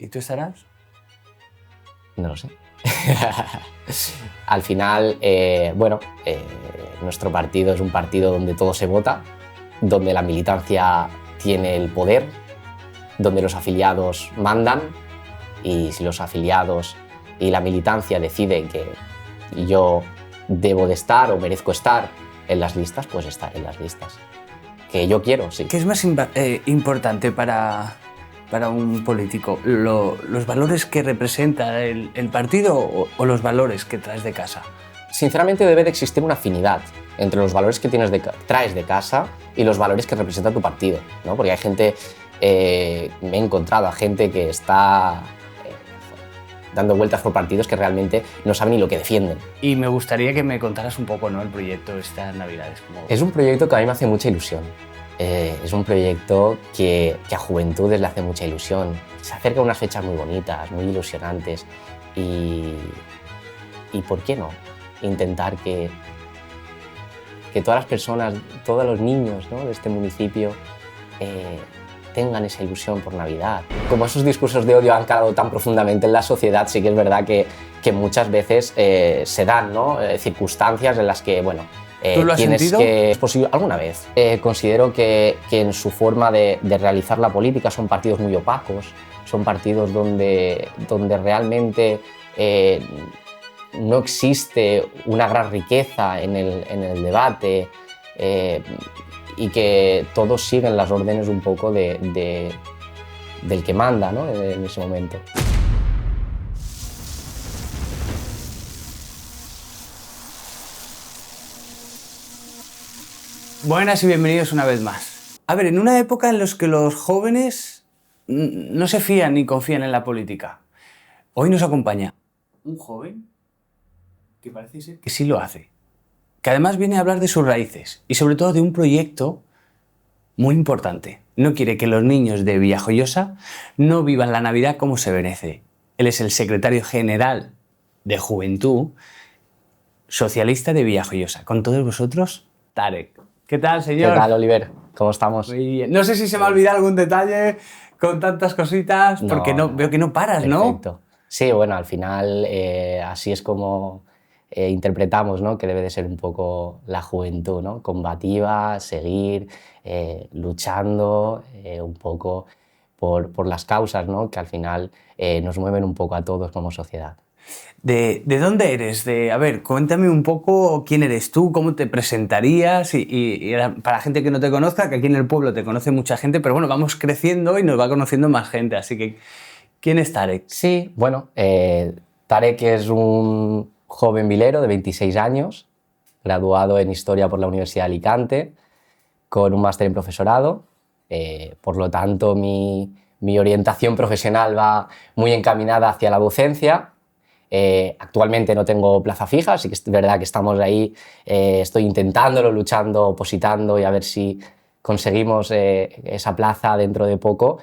¿Y tú estarás? No lo sé. Al final, nuestro partido es un partido donde todo se vota, donde la militancia tiene el poder, donde los afiliados mandan, y si los afiliados y la militancia deciden que yo debo de estar o merezco estar en las listas, pues estar en las listas. Que yo quiero, sí. ¿Qué es más importante para un político? ¿Los valores que representa el partido o los valores que traes de casa? Sinceramente debe de existir una afinidad entre los valores que traes de casa y los valores que representa tu partido, ¿no? Porque hay gente, me he encontrado a gente que está dando vueltas por partidos que realmente no saben ni lo que defienden. Y me gustaría que me contaras un poco, ¿no?, el proyecto estas Navidades. Es un proyecto que a mí me hace mucha ilusión. Es un proyecto que a Juventudes le hace mucha ilusión. Se acerca a unas fechas muy bonitas, muy ilusionantes y ¿por qué no? Intentar que todas las personas, todos los niños, ¿no?, de este municipio tengan esa ilusión por Navidad. Como esos discursos de odio han calado tan profundamente en la sociedad, sí que es verdad que muchas veces se dan, ¿no?, circunstancias en las que, bueno, ¿tú lo has sentido? Es posible, alguna vez. Considero que en su forma de realizar la política son partidos muy opacos, son partidos donde realmente no existe una gran riqueza en el debate y que todos siguen las órdenes un poco del que manda, ¿no?, en ese momento. Buenas y bienvenidos una vez más. A ver, en una época en la que los jóvenes no se fían ni confían en la política, hoy nos acompaña un joven que parece ser que sí lo hace, que además viene a hablar de sus raíces y sobre todo de un proyecto muy importante. No quiere que los niños de Villajoyosa no vivan la Navidad como se merece. Él es el secretario general de Juventud Socialista de Villajoyosa. Con todos vosotros, Tarek. ¿Qué tal, señor? ¿Qué tal, Oliver? ¿Cómo estamos? Muy bien. No sé si se me ha olvidado algún detalle con tantas cositas, porque veo que no paras, ¿no? Perfecto. Sí, bueno, al final así es como interpretamos, ¿no?, que debe de ser un poco la juventud, ¿no? Combativa, seguir luchando un poco por las causas, ¿no?, que al final nos mueven un poco a todos como sociedad. ¿De dónde eres? A ver, cuéntame un poco quién eres tú, cómo te presentarías y para la gente que no te conozca, que aquí en el pueblo te conoce mucha gente, pero bueno, vamos creciendo y nos va conociendo más gente, así que ¿quién es Tarek? Sí, bueno, Tarek es un joven vilero de 26 años, graduado en Historia por la Universidad de Alicante, con un máster en profesorado. Por lo tanto, mi orientación profesional va muy encaminada hacia la docencia. Actualmente no tengo plaza fija, así que es verdad que estamos ahí, estoy intentándolo, luchando, opositando y a ver si conseguimos esa plaza dentro de poco.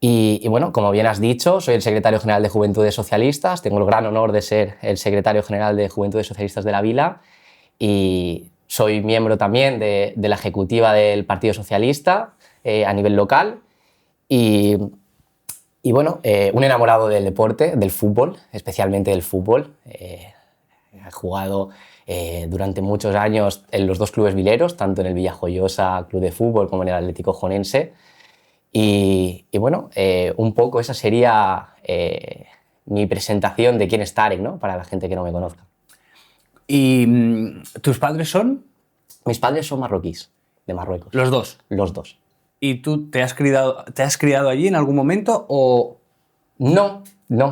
Y bueno, como bien has dicho, soy el secretario general de Juventudes Socialistas, tengo el gran honor de ser el secretario general de Juventudes Socialistas de la Vila y soy miembro también de la ejecutiva del Partido Socialista a nivel local y bueno, un enamorado del deporte, del fútbol, especialmente del fútbol. He jugado durante muchos años en los dos clubes vileros, tanto en el Villajoyosa Club de Fútbol como en el Atlético Jonense. Y bueno, un poco esa sería mi presentación de quién es Tarek, ¿no?, para la gente que no me conozca. ¿Y tus padres son? Mis padres son marroquíes, de Marruecos. ¿Los dos? Los dos. ¿Y tú te has criado allí en algún momento o...? No,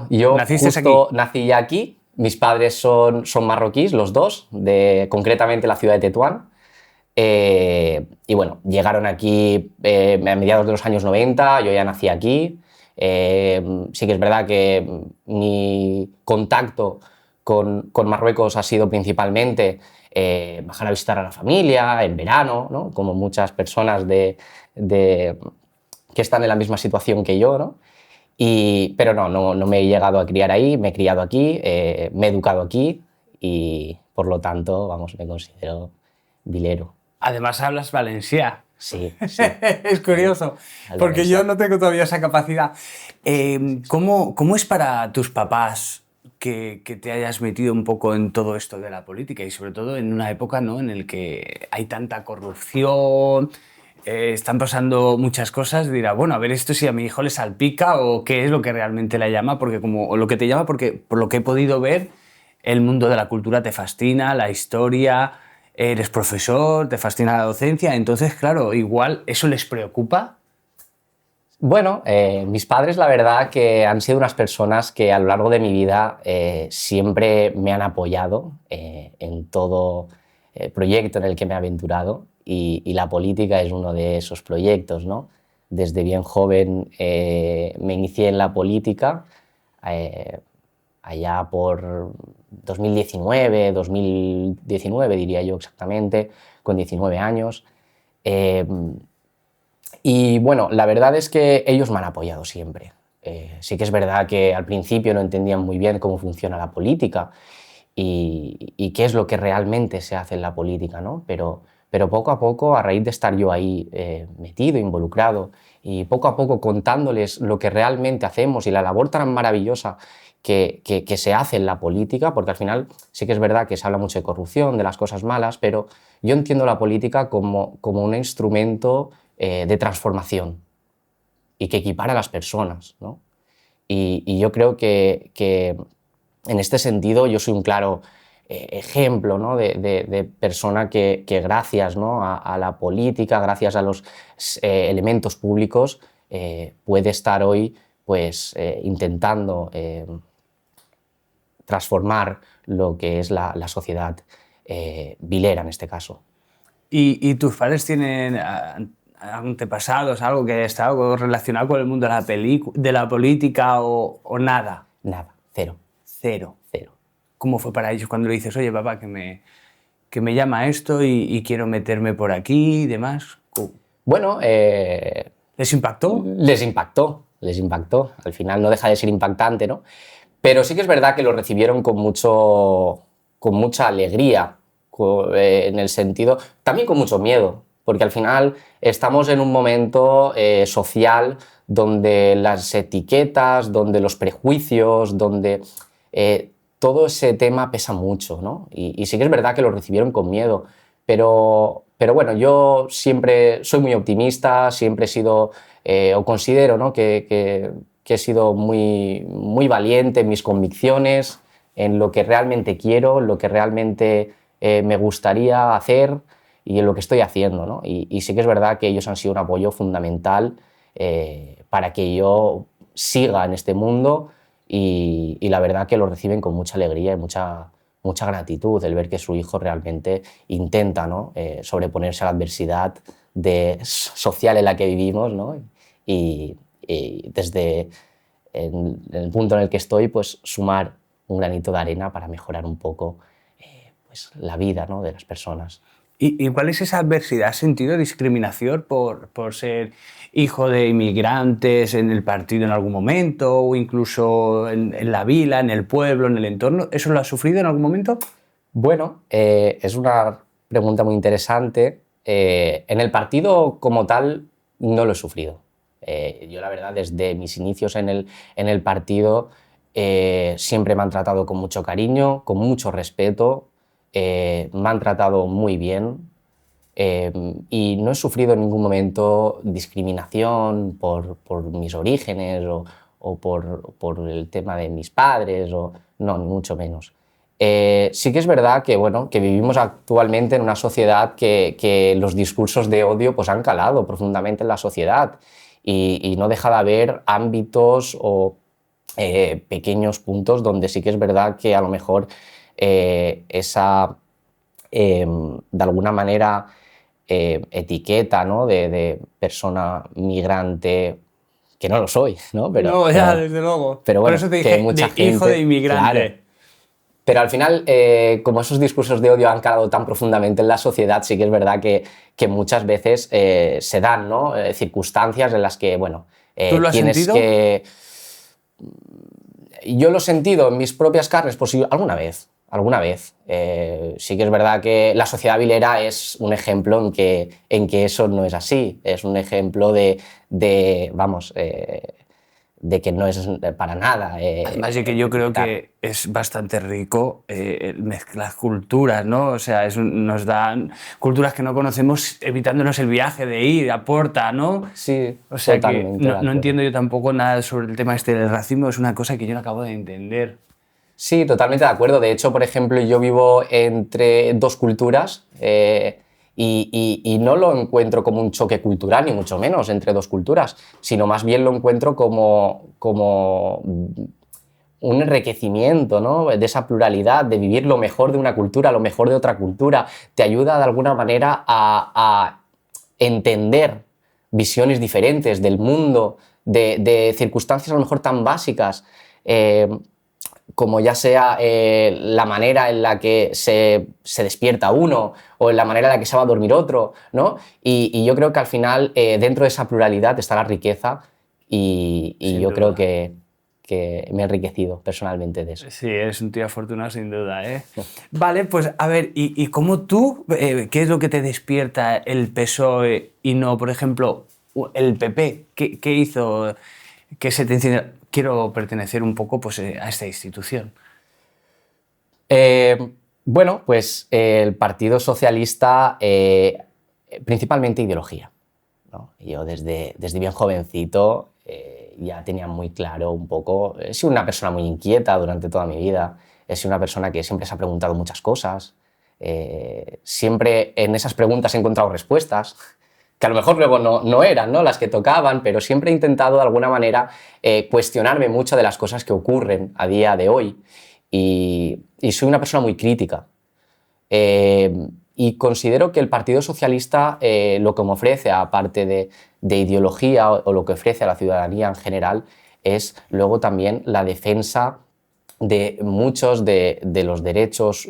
yo ¿Naciste justo aquí? nací ya aquí. Mis padres son marroquíes, los dos, concretamente la ciudad de Tetuán. Y bueno, llegaron aquí a mediados de los años 90, yo ya nací aquí. Sí que es verdad que mi contacto con Marruecos ha sido principalmente bajar a visitar a la familia en verano, ¿no?, como muchas personas que están en la misma situación que yo, ¿no? Pero no me he llegado a criar ahí, me he criado aquí, me he educado aquí y por lo tanto, vamos, me considero vilero. Además hablas valencià. Sí, sí. Es curioso, porque yo no tengo todavía esa capacidad. ¿Cómo es para tus papás que te hayas metido un poco en todo esto de la política y sobre todo en una época, ¿no?, en la que hay tanta corrupción, están pasando muchas cosas? Dirá, bueno, a ver esto si a mi hijo le salpica o qué es lo que realmente le llama, porque o lo que te llama, porque por lo que he podido ver, el mundo de la cultura te fascina, la historia, eres profesor, te fascina la docencia, entonces, claro, igual eso les preocupa. Bueno, mis padres la verdad que han sido unas personas que a lo largo de mi vida siempre me han apoyado en todo proyecto en el que me he aventurado y la política es uno de esos proyectos, ¿no? Desde bien joven me inicié en la política, eh, allá por 2019 diría yo exactamente, con 19 años. Eh, y bueno, la verdad es que ellos me han apoyado siempre. Sí que es verdad que al principio no entendían muy bien cómo funciona la política y qué es lo que realmente se hace en la política, ¿no? Pero poco a poco, a raíz de estar yo ahí metido, involucrado, y poco a poco contándoles lo que realmente hacemos y la labor tan maravillosa que se hace en la política, porque al final sí que es verdad que se habla mucho de corrupción, de las cosas malas, pero yo entiendo la política como un instrumento de transformación y que equipara a las personas, ¿no? Y yo creo que en este sentido yo soy un claro ejemplo, ¿no?, de persona que gracias, ¿no?, a la política, gracias a los elementos públicos, puede estar hoy pues, intentando transformar lo que es la sociedad vilera en este caso. ¿Y tus padres tienen antepasados, algo que haya estado relacionado con el mundo de de la política o nada? Nada, cero. Cero. Cero. ¿Cómo fue para ellos cuando le dices, oye, papá, que me llama esto y quiero meterme por aquí y demás? Bueno, ¿Les impactó? les impactó, les impactó. Al final no deja de ser impactante, ¿no? Pero sí que es verdad que lo recibieron con mucha alegría, en el sentido, también con mucho miedo, porque al final estamos en un momento social donde las etiquetas, donde los prejuicios, donde todo ese tema pesa mucho, ¿no? Y sí que es verdad que lo recibieron con miedo, pero bueno, yo siempre soy muy optimista, siempre he sido, o considero, ¿no?, que he sido muy valiente en mis convicciones, en lo que realmente quiero, en lo que realmente me gustaría hacer y en lo que estoy haciendo, ¿no? Y sí que es verdad que ellos han sido un apoyo fundamental para que yo siga en este mundo y la verdad que lo reciben con mucha alegría y mucha gratitud el ver que su hijo realmente intenta, ¿no?, sobreponerse a la adversidad social en la que vivimos, ¿no? Y desde el punto en el que estoy, pues sumar un granito de arena para mejorar un poco pues, la vida, ¿no?, de las personas. ¿Y cuál es esa adversidad? ¿Has sentido discriminación por ser hijo de inmigrantes en el partido en algún momento o incluso en la vila, en el pueblo, en el entorno? ¿Eso lo has sufrido en algún momento? Bueno, es una pregunta muy interesante. En el partido como tal no lo he sufrido. Yo la verdad desde mis inicios en el partido siempre me han tratado con mucho cariño, con mucho respeto, me han tratado muy bien y no he sufrido en ningún momento discriminación por mis orígenes o por el tema de mis padres, no, ni mucho menos. Sí que es verdad que, bueno, que vivimos actualmente en una sociedad que los discursos de odio pues, han calado profundamente en la sociedad y no deja de haber ámbitos o pequeños puntos donde sí que es verdad que a lo mejor esa, de alguna manera, etiqueta, ¿no?, de persona migrante, que no lo soy, ¿no? No, ya, desde luego. Pero Por bueno, eso te que dije, mucha de hijo gente, de inmigrante. claro. Pero al final, como esos discursos de odio han calado tan profundamente en la sociedad, sí que es verdad que muchas veces se dan, ¿no?, circunstancias en las que, bueno, ¿Tú lo has tienes sentido? que... Yo lo he sentido en mis propias carnes, pues sí, alguna vez. alguna vez. Sí que es verdad que la sociedad vilera es un ejemplo en que eso no es así. Es un ejemplo de que no es para nada. Además de que yo creo que es bastante rico mezclar culturas, ¿no? O sea, nos dan culturas que no conocemos evitándonos el viaje de ir, aporta, ¿no? Sí, O sea que totalmente de no acuerdo. entiendo yo tampoco nada sobre el tema este del racismo, es una cosa que yo no acabo de entender. Sí, totalmente de acuerdo. De hecho, por ejemplo, yo vivo entre dos culturas y no lo encuentro como un choque cultural, ni mucho menos entre dos culturas, sino más bien lo encuentro como un enriquecimiento, ¿no? De esa pluralidad, de vivir lo mejor de una cultura, lo mejor de otra cultura. Te ayuda de alguna manera a entender visiones diferentes del mundo, de circunstancias a lo mejor tan básicas. Como ya sea la manera en la que se despierta uno o en la manera en la que se va a dormir otro, ¿no? Y yo creo que al final dentro de esa pluralidad está la riqueza y yo creo que me he enriquecido personalmente de eso. Sí, eres un tío afortunado sin duda, ¿eh? Vale, pues a ver, ¿y cómo tú, qué es lo que te despierta el PSOE y no, por ejemplo, el PP? ¿Qué hizo que se te encienda? Quiero pertenecer un poco pues, a esta institución. Bueno, pues el Partido Socialista, principalmente ideología, ¿no? Yo desde bien jovencito ya tenía muy claro un poco, he sido una persona muy inquieta durante toda mi vida, he sido una persona que siempre se ha preguntado muchas cosas, siempre en esas preguntas he encontrado respuestas, que a lo mejor luego no eran, ¿no?, las que tocaban, pero siempre he intentado de alguna manera cuestionarme mucho de las cosas que ocurren a día de hoy y soy una persona muy crítica. Y considero que el Partido Socialista lo que me ofrece, aparte de ideología o lo que ofrece a la ciudadanía en general, es luego también la defensa de muchos de los derechos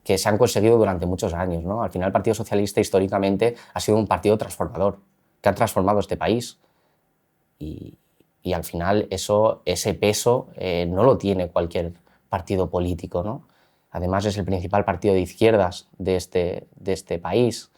que se han conseguido durante muchos años, ¿no? Al final el Partido Socialista históricamente ha sido un partido transformador, que ha transformado este país. Y al final ese peso no lo tiene cualquier partido político, ¿no? Además es el principal partido de izquierdas de este país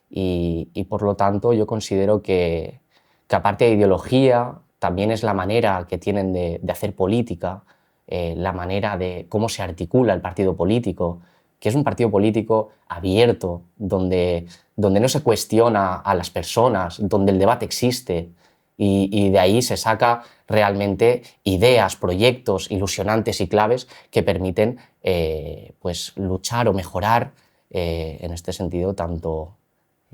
y por lo tanto yo considero que aparte de ideología también es la manera que tienen de hacer política, la manera de cómo se articula el partido político, que es un partido político abierto, donde no se cuestiona a las personas, donde el debate existe y de ahí se saca realmente ideas, proyectos ilusionantes y claves que permiten pues luchar o mejorar en este sentido tanto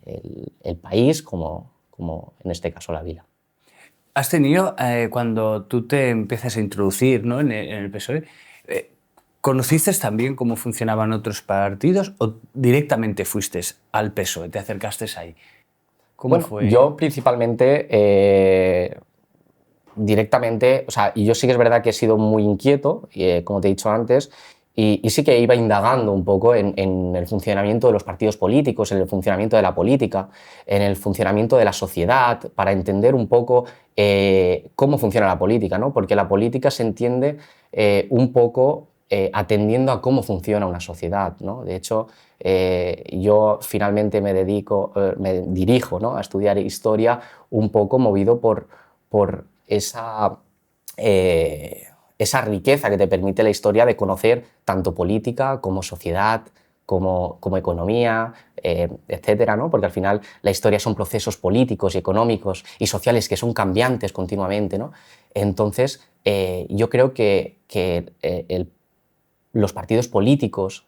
el país como en este caso la vila. Has tenido, cuando tú te empiezas a introducir, ¿no?, en el PSOE, ¿conociste también cómo funcionaban otros partidos o directamente fuiste al PSOE, te acercaste ahí? ¿Cómo Bueno, fue? yo principalmente directamente, o sea, y yo sí que es verdad que he sido muy inquieto, como te he dicho antes, y sí que iba indagando un poco en el funcionamiento de los partidos políticos, en el funcionamiento de la política, en el funcionamiento de la sociedad, para entender un poco cómo funciona la política, ¿no? Porque la política se entiende un poco atendiendo a cómo funciona una sociedad, ¿no? De hecho, yo finalmente me dirijo, ¿no?, a estudiar historia un poco movido por esa riqueza que te permite la historia de conocer tanto política como sociedad, como economía, etcétera, ¿no? Porque al final la historia son procesos políticos y económicos y sociales que son cambiantes continuamente, ¿no? Entonces, yo creo que los partidos políticos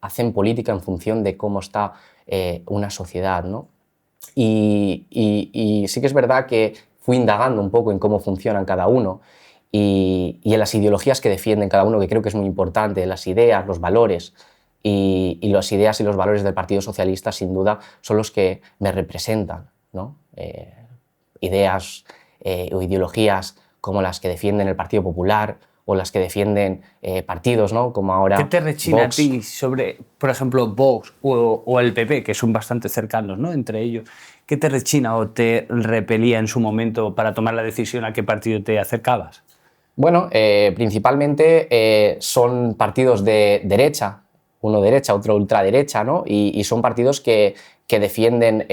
hacen política en función de cómo está una sociedad, ¿no? Y sí que es verdad que fui indagando un poco en cómo funcionan cada uno y en las ideologías que defienden cada uno, que creo que es muy importante, las ideas, los valores. Y las ideas y los valores del Partido Socialista, sin duda, son los que me representan, ¿no? Ideas o ideologías como las que defienden el Partido Popular o las que defienden partidos, ¿no?, como ahora ¿Qué te rechina Vox. a ti sobre, por ejemplo, Vox o el PP, que son bastante cercanos, ¿no?, entre ellos? ¿Qué te rechina o te repelía en su momento para tomar la decisión a qué partido te acercabas? Bueno, principalmente son partidos de derecha, uno derecha, otro ultraderecha, ¿no? Y son partidos que defienden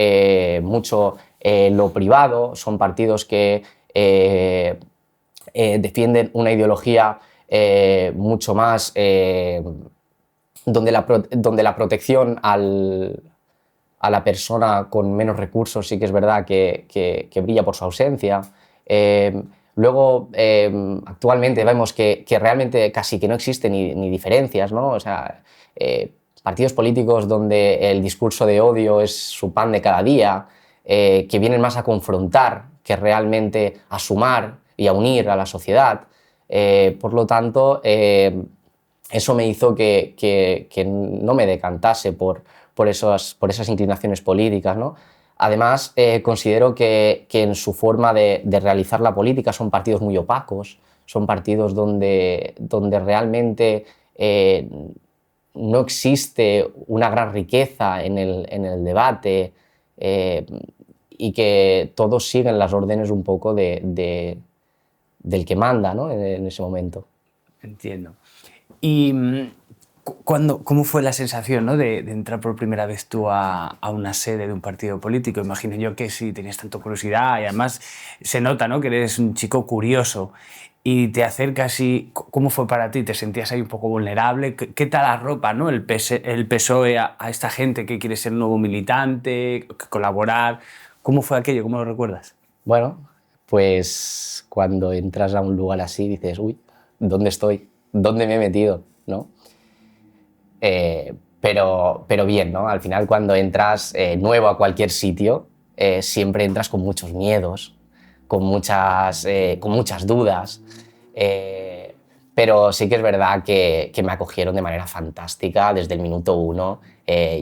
mucho lo privado, son partidos que defienden una ideología mucho más donde la protección a la persona con menos recursos sí que es verdad que brilla por su ausencia. Luego, actualmente vemos que realmente casi que no existen ni diferencias, ¿no? O sea, partidos políticos donde el discurso de odio es su pan de cada día, que vienen más a confrontar que realmente a sumar y a unir a la sociedad. Por lo tanto, eso me hizo que no me decantase por esas inclinaciones políticas, ¿no? Además, considero que en su forma de realizar la política son partidos muy opacos, son partidos donde realmente no existe una gran riqueza en el debate y que todos siguen las órdenes un poco del que manda, ¿no? en ese momento. Entiendo. ¿Y cómo fue la sensación, ¿no? de entrar por primera vez tú a una sede de un partido político? Imagino yo que sí, tenías tanta curiosidad y además se nota, ¿no? que eres un chico curioso y te acercas y ¿cómo fue para ti? ¿Te sentías ahí un poco vulnerable? ¿Qué tal arropa, ¿no? el PSOE a esta gente que quiere ser nuevo militante, colaborar? ¿Cómo fue aquello? ¿Cómo lo recuerdas? Bueno, pues cuando entras a un lugar así dices, uy, ¿dónde estoy? ¿Dónde me he metido? ¿No? Pero bien, ¿no? Al final cuando entras nuevo a cualquier sitio, siempre entras con muchos miedos, con muchas dudas, pero sí que es verdad que me acogieron de manera fantástica desde el minuto uno.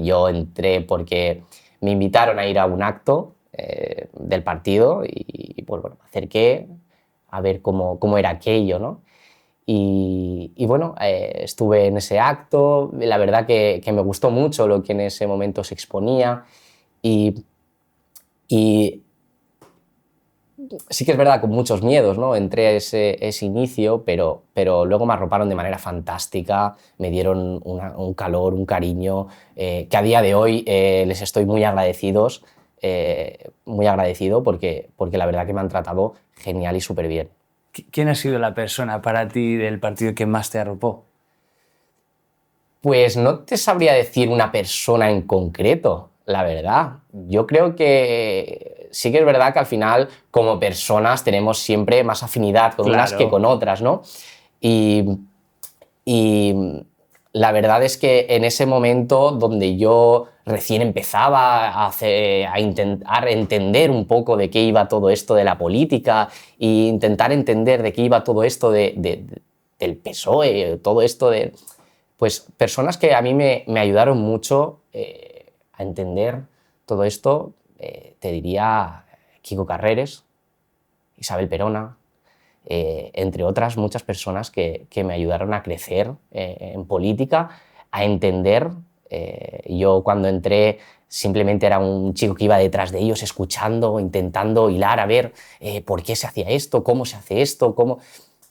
Yo entré porque me invitaron a ir a un acto del partido y pues bueno, me acerqué a ver cómo era aquello, ¿no? Y bueno, estuve en ese acto, la verdad que me gustó mucho lo que en ese momento se exponía y, y sí que es verdad con muchos miedos, ¿no? Entré a ese inicio, pero luego me arroparon de manera fantástica, me dieron un calor, un cariño, que a día de hoy les estoy muy agradecido porque la verdad que me han tratado genial y súper bien. ¿Quién ha sido la persona para ti del partido que más te arropó? Pues no te sabría decir una persona en concreto, la verdad. Yo creo que sí que es verdad que al final, como personas, tenemos siempre más afinidad con unas que con Claro. otras, ¿no? Y, y la verdad es que en ese momento donde yo recién empezaba a intentar entender un poco de qué iba todo esto de la política e intentar entender de qué iba todo esto del PSOE, todo esto de pues personas que a mí me ayudaron mucho a entender todo esto, te diría Kiko Carreres, Isabel Perona, entre otras muchas personas que me ayudaron a crecer en política, a entender. Yo cuando entré simplemente era un chico que iba detrás de ellos escuchando, intentando hilar a ver por qué se hacía esto, cómo se hace esto, cómo,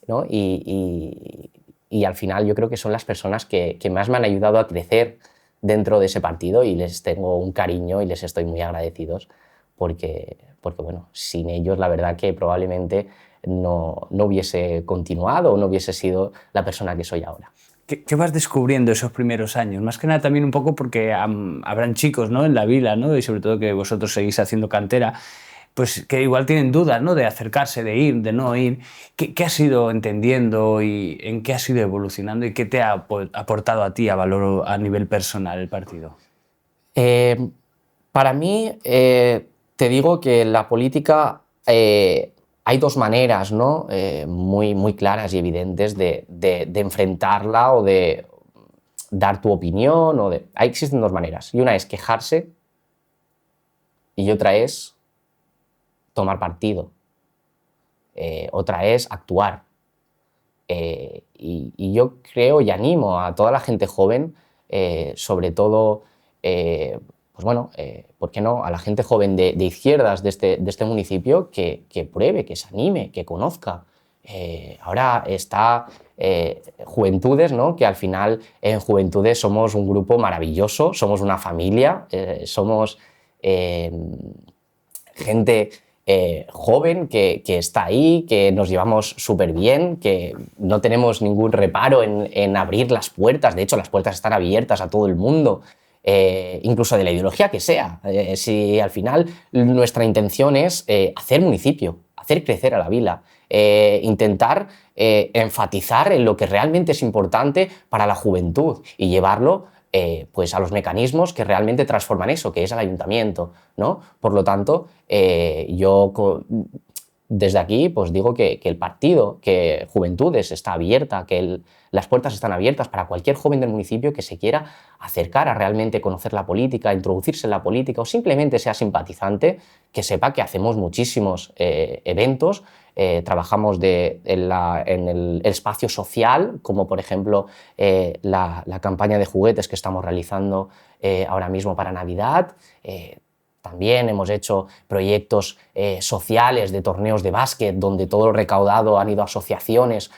¿no? Y al final yo creo que son las personas que más me han ayudado a crecer dentro de ese partido y les tengo un cariño y les estoy muy agradecidos porque bueno, sin ellos la verdad que probablemente no hubiese continuado o no hubiese sido la persona que soy ahora. ¿Qué vas descubriendo esos primeros años? Más que nada también un poco porque habrán chicos, ¿no? en la vila, ¿no? y sobre todo que vosotros seguís haciendo cantera, pues que igual tienen dudas, ¿no? de acercarse, de ir, de no ir. ¿Qué has ido entendiendo y en qué has ido evolucionando y qué te ha aportado a ti a valor a nivel personal el partido? Eh, para mí, te digo que en la política hay dos maneras, ¿no? Muy claras y evidentes de enfrentarla o de dar tu opinión. Existen dos maneras. Y una es quejarse y otra es tomar partido. Otra es actuar. Y yo creo y animo a toda la gente joven, sobre todo, pues bueno, ¿por qué no? A la gente joven de izquierdas de este municipio que pruebe, que se anime, que conozca. Ahora está Juventudes, ¿no? Que al final en Juventudes somos un grupo maravilloso, somos una familia, somos gente joven que está ahí, que nos llevamos súper bien, que no tenemos ningún reparo en abrir las puertas. De hecho, las puertas están abiertas a todo el mundo, incluso de la ideología que sea. Si al final nuestra intención es hacer municipio, hacer crecer a la vila, intentar enfatizar en lo que realmente es importante para la juventud y llevarlo pues a los mecanismos que realmente transforman eso, que es el ayuntamiento, ¿no? Por lo tanto, desde aquí pues digo que el partido, que Juventudes está abierta, que las puertas están abiertas para cualquier joven del municipio que se quiera acercar a realmente conocer la política, introducirse en la política o simplemente sea simpatizante, que sepa que hacemos muchísimos eventos. Trabajamos en el espacio social, como por ejemplo la campaña de juguetes que estamos realizando ahora mismo para Navidad. También hemos hecho proyectos sociales de torneos de básquet, donde todo lo recaudado han ido a asociaciones,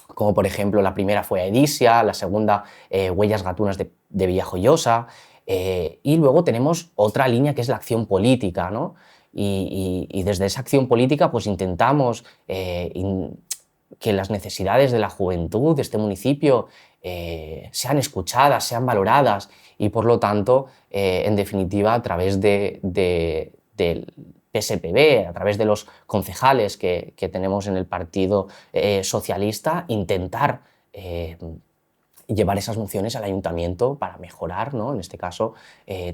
como por ejemplo la primera fue a Edisia, la segunda Huellas Gatunas de Villajoyosa, y luego tenemos otra línea que es la acción política, ¿no? Y desde esa acción política pues intentamos que las necesidades de la juventud de este municipio sean escuchadas, sean valoradas y por lo tanto, en definitiva, a través del PSPB, a través de los concejales que tenemos en el Partido Socialista, intentar llevar esas mociones al ayuntamiento para mejorar, ¿no? En este caso,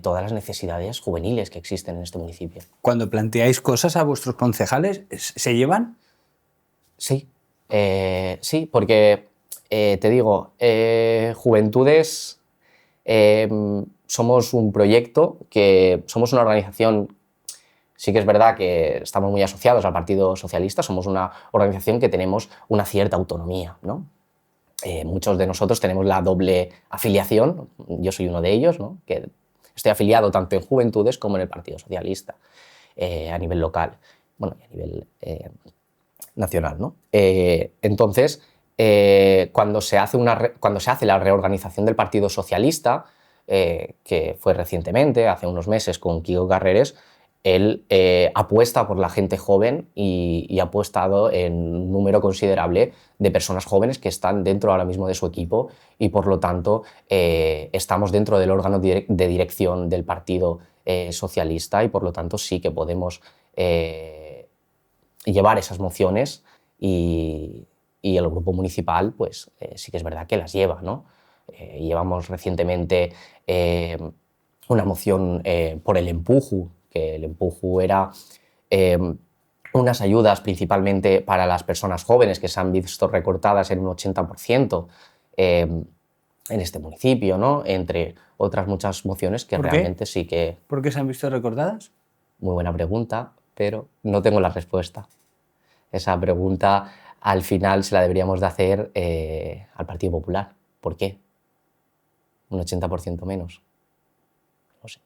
todas las necesidades juveniles que existen en este municipio. Cuando planteáis cosas a vuestros concejales, ¿se llevan? Sí, sí, porque te digo, Juventudes somos un proyecto, que somos una organización, sí que es verdad que estamos muy asociados al Partido Socialista, somos una organización que tenemos una cierta autonomía, ¿no? Muchos de nosotros tenemos la doble afiliación, yo soy uno de ellos, ¿no? Que estoy afiliado tanto en Juventudes como en el Partido Socialista, a nivel local, bueno, y a nivel nacional, ¿no? Entonces, cuando se hace la reorganización del Partido Socialista, que fue recientemente, hace unos meses, con Quico Carreras, él apuesta por la gente joven y ha apostado en un número considerable de personas jóvenes que están dentro ahora mismo de su equipo y por lo tanto estamos dentro del órgano de dirección del Partido Socialista y por lo tanto sí que podemos llevar esas mociones y el grupo municipal pues sí que es verdad que las lleva, ¿no? Llevamos recientemente una moción por el Empuju, que el Empuju era unas ayudas principalmente para las personas jóvenes que se han visto recortadas en un 80% en este municipio, ¿no? Entre otras muchas mociones que realmente sí que... ¿Por qué se han visto recordadas? Muy buena pregunta, pero no tengo la respuesta. Esa pregunta al final se la deberíamos de hacer al Partido Popular. ¿Por qué? Un 80% menos. No sé.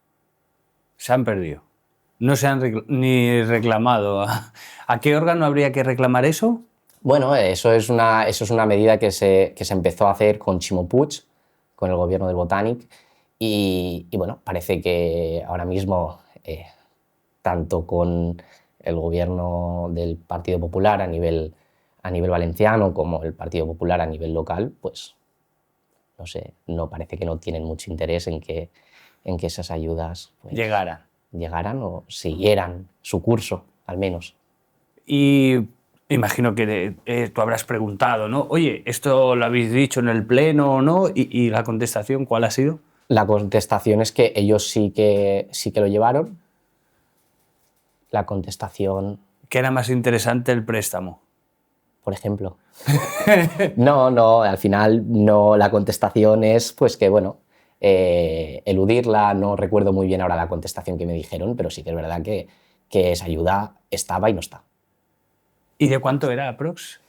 Se han perdido. No se han ni reclamado. ¿A qué órgano habría que reclamar eso? Bueno, eso es una medida que se empezó a hacer con Ximo Puig, con el gobierno del Botànic, y bueno, parece que ahora mismo, tanto con el gobierno del Partido Popular a nivel valenciano como el Partido Popular a nivel local, pues no sé, no parece que no tienen mucho interés en que esas ayudas pues, llegaran o siguieran su curso, al menos. Y imagino que tú habrás preguntado, ¿no? Oye, ¿esto lo habéis dicho en el pleno o no? ¿Y la contestación cuál ha sido? La contestación es que ellos sí que lo llevaron. La contestación... ¿Qué era más interesante, el préstamo? Por ejemplo. No, al final no, la contestación es pues que, bueno, eludirla, no recuerdo muy bien ahora la contestación que me dijeron, pero sí que es verdad que esa ayuda estaba y no está. ¿Y de cuánto era, aprox?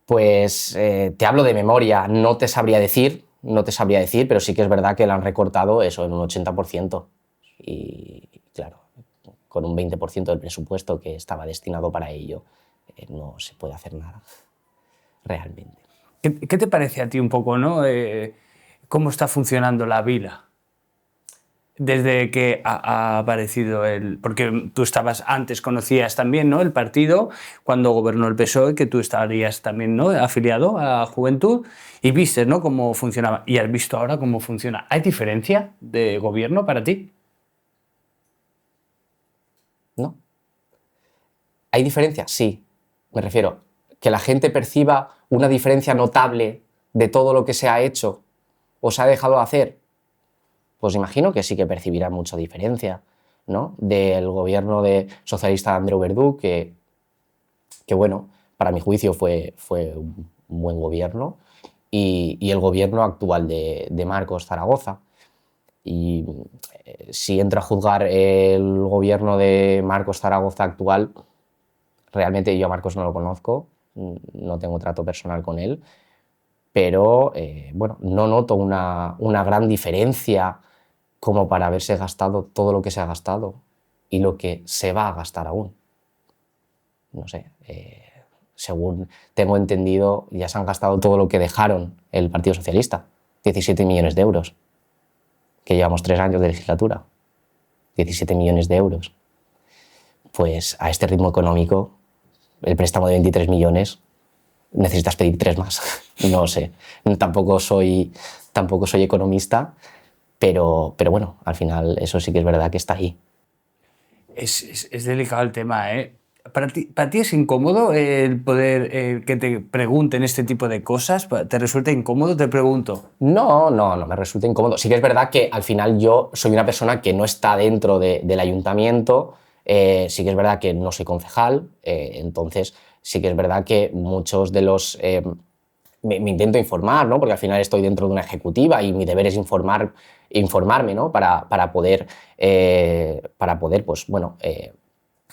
Pues te hablo de memoria, no te sabría decir, pero sí que es verdad que la han recortado eso en un 80%. Y claro, con un 20% del presupuesto que estaba destinado para ello, no se puede hacer nada realmente. ¿Qué te parece a ti un poco, ¿no? ¿Cómo está funcionando la vila? Desde que ha aparecido el... Porque tú estabas antes, conocías también, ¿no?, el partido, cuando gobernó el PSOE, que tú estarías también, ¿no?, afiliado a Juventud, y viste, ¿no?, cómo funcionaba. Y has visto ahora cómo funciona. ¿Hay diferencia de gobierno para ti? ¿No? ¿Hay diferencia? Sí. Me refiero que la gente perciba una diferencia notable de todo lo que se ha hecho o se ha dejado de hacer. Pues imagino que sí que percibirá mucha diferencia, ¿no?, del gobierno socialista de Andreu Verdú, que bueno, para mi juicio fue un buen gobierno, y el gobierno actual de Marcos Zaragoza. Y si entro a juzgar el gobierno de Marcos Zaragoza actual, realmente yo a Marcos no lo conozco, no tengo trato personal con él, pero bueno, no noto una gran diferencia como para haberse gastado todo lo que se ha gastado y lo que se va a gastar aún. No sé, según tengo entendido, ya se han gastado todo lo que dejaron el Partido Socialista, 17 millones de euros, que llevamos 3 años de legislatura, 17 millones de euros. Pues a este ritmo económico, el préstamo de 23 millones, necesitas pedir 3 más. No sé, tampoco soy economista, pero bueno, al final eso sí que es verdad que está ahí. Es delicado el tema, ¿eh? ¿Para ti es incómodo el poder que te pregunten este tipo de cosas? ¿Te resulta incómodo? Te pregunto. No me resulta incómodo. Sí que es verdad que al final yo soy una persona que no está dentro del ayuntamiento, sí que es verdad que no soy concejal, entonces sí que es verdad que muchos de los... me intento informar, ¿no?, porque al final estoy dentro de una ejecutiva y mi deber es informarme, ¿no?, para poder pues, bueno,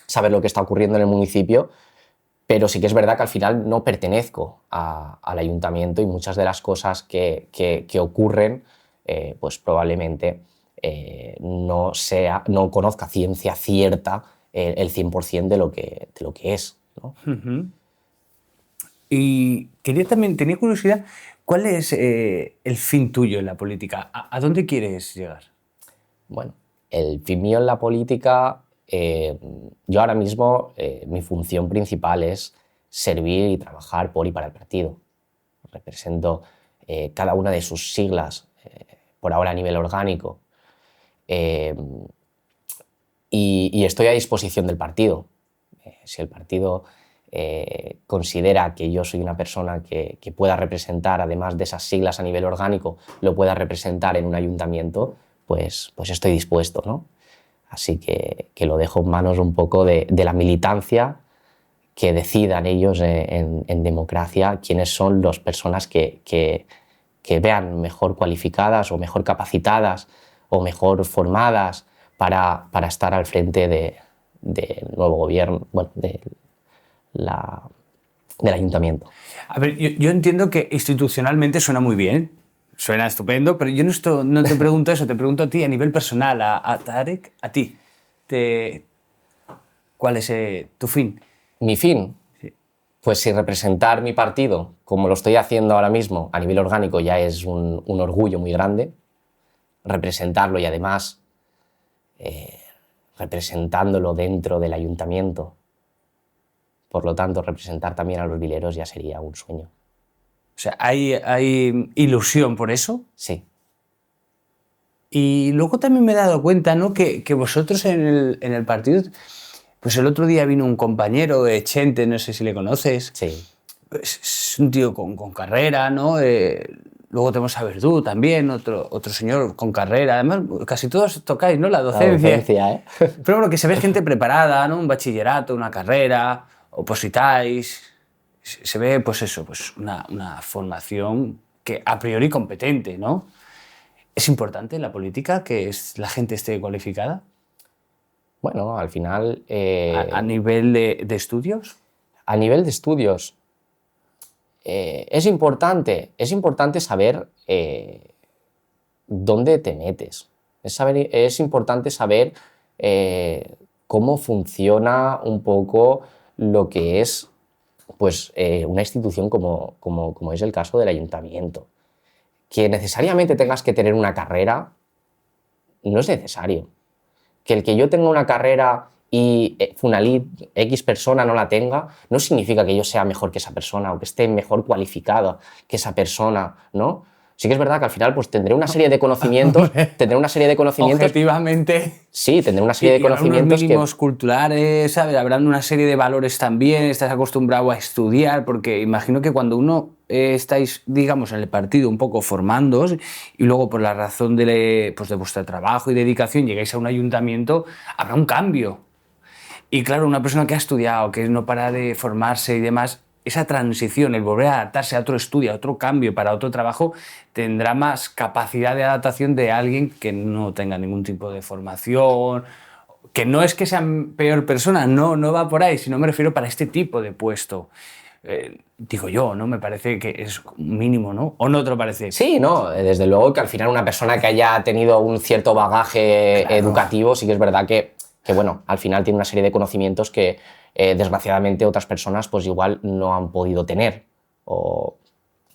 saber lo que está ocurriendo en el municipio, pero sí que es verdad que al final no pertenezco al ayuntamiento y muchas de las cosas que ocurren, pues probablemente no conozca ciencia cierta el 100% de lo que es, ¿no? Y tenía curiosidad, ¿cuál es el fin tuyo en la política? ¿A dónde quieres llegar? Bueno, el fin mío en la política, yo ahora mismo mi función principal es servir y trabajar por y para el partido. Represento cada una de sus siglas, por ahora a nivel orgánico, eh, y estoy a disposición del partido. Si el partido considera que yo soy una persona que pueda representar, además de esas siglas a nivel orgánico, lo pueda representar en un ayuntamiento, pues estoy dispuesto, ¿no? Así que lo dejo en manos un poco de la militancia, que decidan ellos en democracia quiénes son las personas que vean mejor cualificadas o mejor capacitadas o mejor formadas para estar al frente del nuevo gobierno, bueno, del ayuntamiento. A ver, yo entiendo que institucionalmente suena muy bien, suena estupendo, pero yo no te pregunto eso, te pregunto a ti a nivel personal, a Tarek, a ti. ¿Cuál es tu fin? Mi fin, Sí. pues si representar mi partido, como lo estoy haciendo ahora mismo a nivel orgánico, ya es un orgullo muy grande, representarlo y además representándolo dentro del ayuntamiento. Por lo tanto, representar también a los vileros ya sería un sueño. O sea, ¿hay ilusión por eso? Sí. Y luego también me he dado cuenta, ¿no?, que vosotros en el partido, pues el otro día vino un compañero, Chente, no sé si le conoces, Sí. pues es un tío con carrera, ¿no? Luego tenemos a Verdú también, otro señor con carrera. Además, casi todos tocáis, ¿no?, la La docencia. docencia, ¿eh? Pero bueno, que se ve gente preparada, ¿no? Un bachillerato, una carrera, opositáis. Se ve, pues eso, pues una formación que a priori competente, ¿no? ¿Es importante en la política que la gente esté cualificada Bueno, al final, a nivel de estudios? a nivel de estudios, es importante saber dónde te metes. Es importante saber cómo funciona un poco lo que es pues una institución como es el caso del ayuntamiento. Que necesariamente tengas que tener una carrera no es necesario. Que el que yo tenga una carrera y Funalid, X persona no la tenga, no significa que yo sea mejor que esa persona o que esté mejor cualificada que esa persona, ¿no? Sí que es verdad que al final pues tendré una serie de conocimientos, Objetivamente. Sí, tendré una serie de Y habrá unos conocimientos mínimos culturales, ¿sabes? Habrán una serie de valores también, estás acostumbrado a estudiar, porque imagino que cuando uno estáis, digamos, en el partido un poco formándoos y luego por la razón pues de vuestro trabajo y dedicación llegáis a un ayuntamiento, habrá un cambio. Y claro, una persona que ha estudiado, que no para de formarse y demás, esa transición, el volver a adaptarse a otro estudio, a otro cambio, para otro trabajo, tendrá más capacidad de adaptación de alguien que no tenga ningún tipo de formación, que no es que sea peor persona, no va por ahí, sino me refiero para este tipo de puesto. Digo yo, ¿no? Me parece que es mínimo, ¿no? ¿O no te lo parece? Sí, no, desde luego que al final una persona que haya tenido un cierto bagaje educativo, sí que es verdad que, bueno, al final tiene una serie de conocimientos que desgraciadamente otras personas pues igual no han podido tener o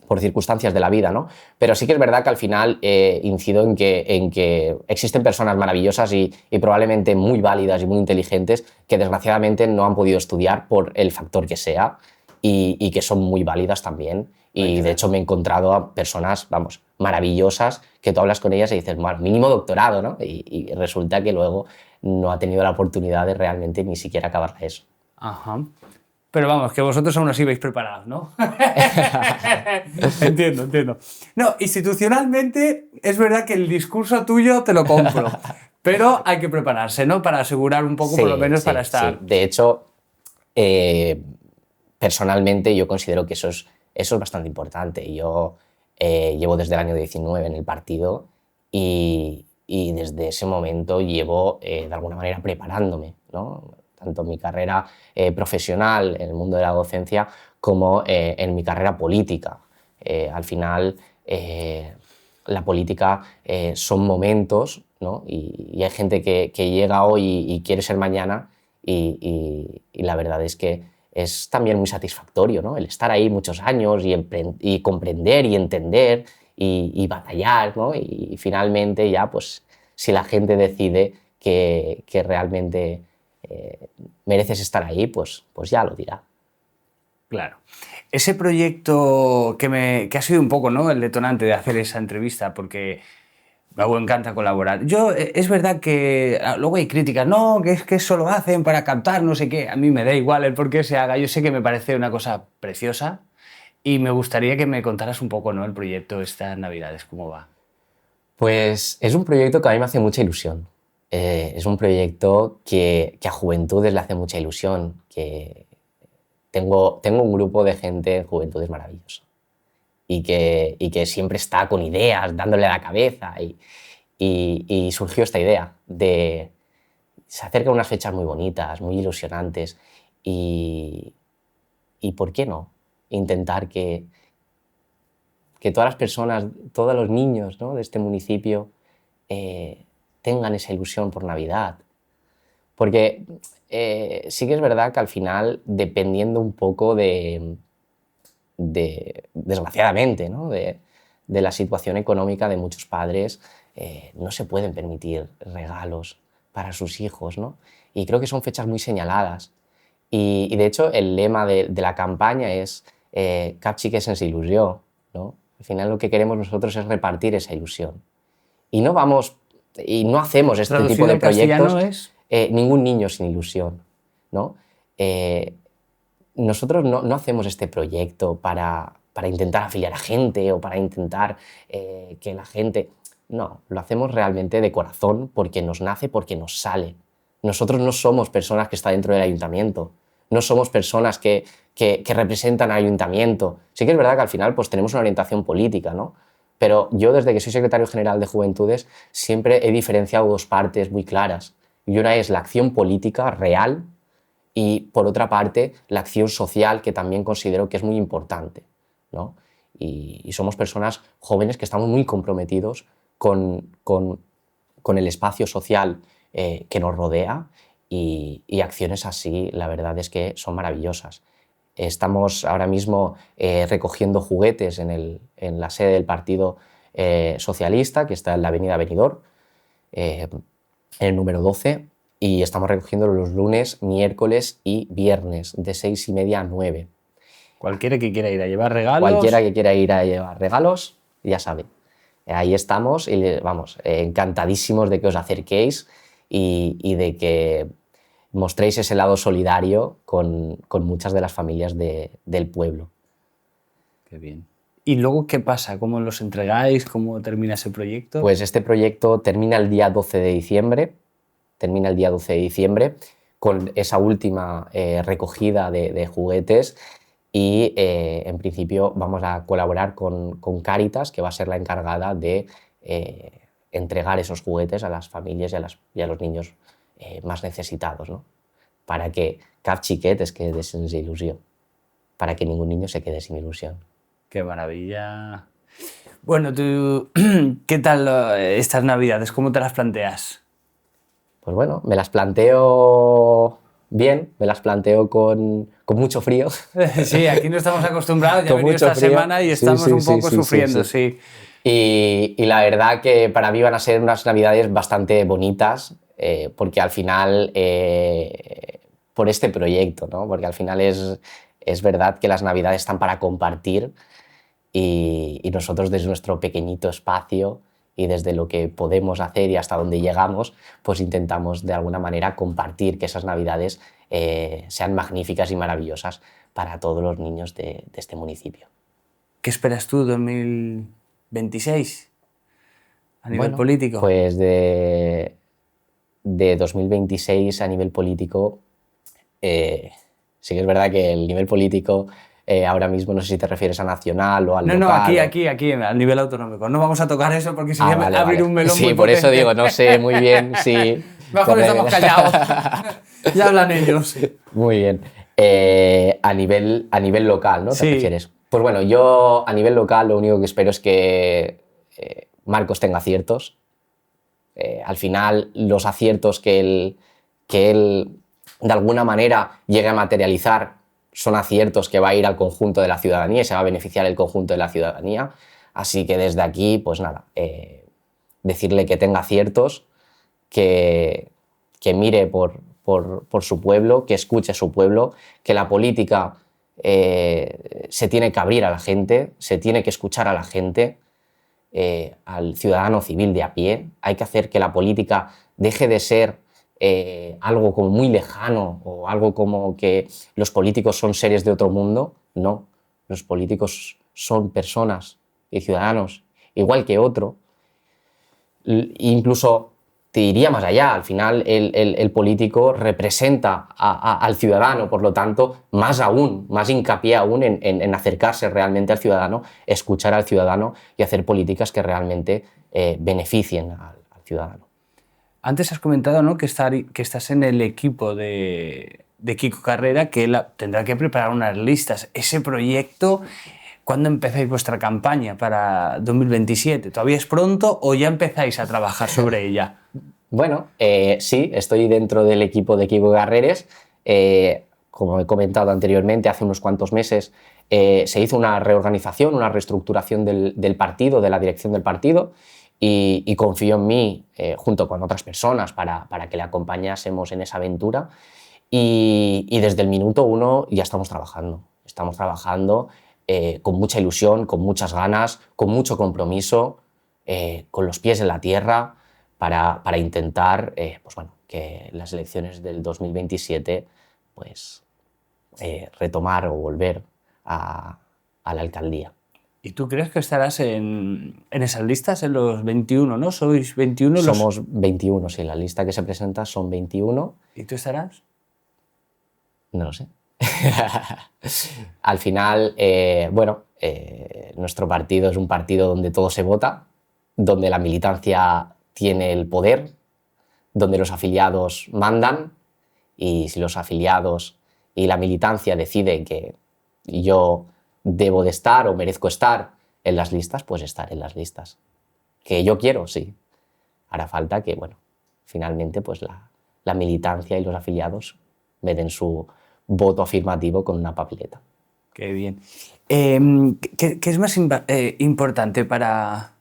por circunstancias de la vida, ¿no? Pero sí que es verdad que al final incido en que existen personas maravillosas y probablemente muy válidas y muy inteligentes que desgraciadamente no han podido estudiar por el factor que sea y que son muy válidas también. Y de hecho me he encontrado a personas, vamos, maravillosas, que tú hablas con ellas y dices, bueno, mínimo doctorado, ¿no? Y resulta que luego no ha tenido la oportunidad de realmente ni siquiera acabar eso. Ajá. Pero vamos, que vosotros aún así vais preparados, ¿no? Entiendo. No, institucionalmente es verdad que el discurso tuyo te lo compro, pero hay que prepararse, ¿no? Para asegurar un poco, por lo menos, para estar... Sí. De hecho, personalmente yo considero que eso es bastante importante. Yo llevo desde el año 19 en el partido y desde ese momento llevo de alguna manera preparándome, ¿no? Tanto en mi carrera profesional en el mundo de la docencia como en mi carrera política. Al final, la política son momentos, ¿no? Y hay gente que llega hoy y quiere ser mañana y la verdad es que es también muy satisfactorio, ¿no? El estar ahí muchos años y comprender y entender y batallar, ¿no? Y finalmente ya, pues, si la gente decide que realmente mereces estar ahí, pues ya lo dirá. Claro. Ese proyecto que ha sido un poco, ¿no?, el detonante de hacer esa entrevista, porque me encanta colaborar. Yo, es verdad que luego hay críticas, no, que es que eso lo hacen para captar, no sé qué. A mí me da igual el por qué se haga. Yo sé que me parece una cosa preciosa y me gustaría que me contaras un poco, ¿no?, el proyecto estas Navidades, cómo va. Pues es un proyecto que a mí me hace mucha ilusión. Es un proyecto que a Juventudes le hace mucha ilusión, que tengo un grupo de gente en Juventudes maravilloso y que siempre está con ideas, dándole a la cabeza y surgió esta idea de... Se acercan unas fechas muy bonitas, muy ilusionantes y ¿por qué no? Intentar que todas las personas, todos los niños, ¿no?, de este municipio tengan esa ilusión por Navidad. Porque sí que es verdad que al final, dependiendo un poco desgraciadamente, ¿no?, de la situación económica de muchos padres, no se pueden permitir regalos para sus hijos, ¿no? Y creo que son fechas muy señaladas. Y de hecho el lema de la campaña es Cap xiques sense ilusió, ¿no? Al final lo que queremos nosotros es repartir esa ilusión. Y no hacemos este tipo Traducido de al castellano proyectos es... ningún niño sin ilusión, ¿no? Nosotros no hacemos este proyecto para intentar afiliar a gente o para intentar que la gente... No, lo hacemos realmente de corazón porque nos nace, porque nos sale. Nosotros no somos personas que están dentro del ayuntamiento, no somos personas que representan al ayuntamiento. Sí que es verdad que al final pues, tenemos una orientación política, ¿no? Pero yo desde que soy secretario general de Juventudes siempre he diferenciado dos partes muy claras. Y una es la acción política real y por otra parte la acción social que también considero que es muy importante, ¿no? Y somos personas jóvenes que estamos muy comprometidos con el espacio social que nos rodea y acciones así la verdad es que son maravillosas. Estamos ahora mismo recogiendo juguetes en la sede del Partido Socialista, que está en la avenida Benidorm, en el número 12, y estamos recogiendo los lunes, miércoles y viernes, de 6:30 a 9. Cualquiera que quiera ir a llevar regalos. Cualquiera que quiera ir a llevar regalos, ya sabe. Ahí estamos y vamos, encantadísimos de que os acerquéis y de que mostréis ese lado solidario con muchas de las familias del pueblo. Qué bien. ¿Y luego qué pasa? ¿Cómo los entregáis? ¿Cómo termina ese proyecto? Pues este proyecto termina el día 12 de diciembre, con esa última recogida de juguetes y en principio vamos a colaborar con Cáritas, que va a ser la encargada de entregar esos juguetes a las familias y a los niños más necesitados, ¿no? Para que cap xiquet es quede sense il·lusió, para que ningún niño se quede sin ilusión. Qué maravilla. Bueno, tú, ¿qué tal estas Navidades? ¿Cómo te las planteas? Pues bueno, me las planteo bien, me las planteo con mucho frío. Sí, aquí no estamos acostumbrados, ya he Con venido mucho esta frío. semana y Sí, estamos sí, un sí, poco sí, sufriendo, sí. sí. Y la verdad que para mí van a ser unas Navidades bastante bonitas, porque al final, por este proyecto, ¿no? Porque al final es verdad que las Navidades están para compartir y nosotros desde nuestro pequeñito espacio y desde lo que podemos hacer y hasta donde llegamos, pues intentamos de alguna manera compartir que esas Navidades sean magníficas y maravillosas para todos los niños de este municipio. ¿Qué esperas tú 2026 a nivel Bueno, político? pues de 2026 a nivel político, sí que es verdad que el nivel político ahora mismo, no sé si te refieres a nacional o al No, local. aquí, a nivel autonómico. No vamos a tocar eso porque sería Vale, abrir vale. un melón Sí, muy por eso potente. digo, no sé muy bien si... Mejor estamos callados. Ya hablan ellos. Muy bien. A nivel local, ¿no? ¿Te Sí. refieres? Pues bueno, yo a nivel local lo único que espero es que Marcos tenga aciertos. Al final, los aciertos que él de alguna manera llegue a materializar son aciertos que va a ir al conjunto de la ciudadanía y se va a beneficiar el conjunto de la ciudadanía. Así que desde aquí, pues nada, decirle que tenga aciertos, que mire por su pueblo, que escuche a su pueblo, que la política se tiene que abrir a la gente, se tiene que escuchar a la gente, al ciudadano civil de a pie. Hay que hacer que la política deje de ser algo como muy lejano o algo como que los políticos son seres de otro mundo. No, los políticos son personas y ciudadanos igual que otro. Incluso te diría más allá, al final el político representa al ciudadano, por lo tanto, más aún, más hincapié aún en acercarse realmente al ciudadano, escuchar al ciudadano y hacer políticas que realmente beneficien al ciudadano. Antes has comentado, ¿no?, que estás en el equipo de Quico Carrera, que él tendrá que preparar unas listas. Ese proyecto, ¿cuándo empezáis vuestra campaña para 2027? ¿Todavía es pronto o ya empezáis a trabajar sobre ella? Bueno, sí, estoy dentro del equipo de Quico Carreras. Como he comentado anteriormente, hace unos cuantos meses se hizo una reorganización, una reestructuración del partido, de la dirección del partido, y confío en mí, junto con otras personas, para que le acompañásemos en esa aventura. Y desde el minuto uno ya estamos trabajando. Estamos trabajando con mucha ilusión, con muchas ganas, con mucho compromiso, con los pies en la tierra, para intentar pues bueno, que las elecciones del 2027 pues, retomar o volver a la alcaldía. ¿Y tú crees que estarás en esas listas, en los 21, ¿no? ¿Sois 21 los...? Somos 21, sí, la lista que se presenta son 21. ¿Y tú estarás? No lo sé. Al final, bueno, nuestro partido es un partido donde todo se vota, donde la militancia tiene el poder, donde los afiliados mandan, y si los afiliados y la militancia deciden que yo debo de estar o merezco estar en las listas, pues estar en las listas. Que yo quiero, sí. Hará falta que, bueno, finalmente pues la militancia y los afiliados me den su voto afirmativo con una papeleta. Qué bien. ¿Qué es más importante para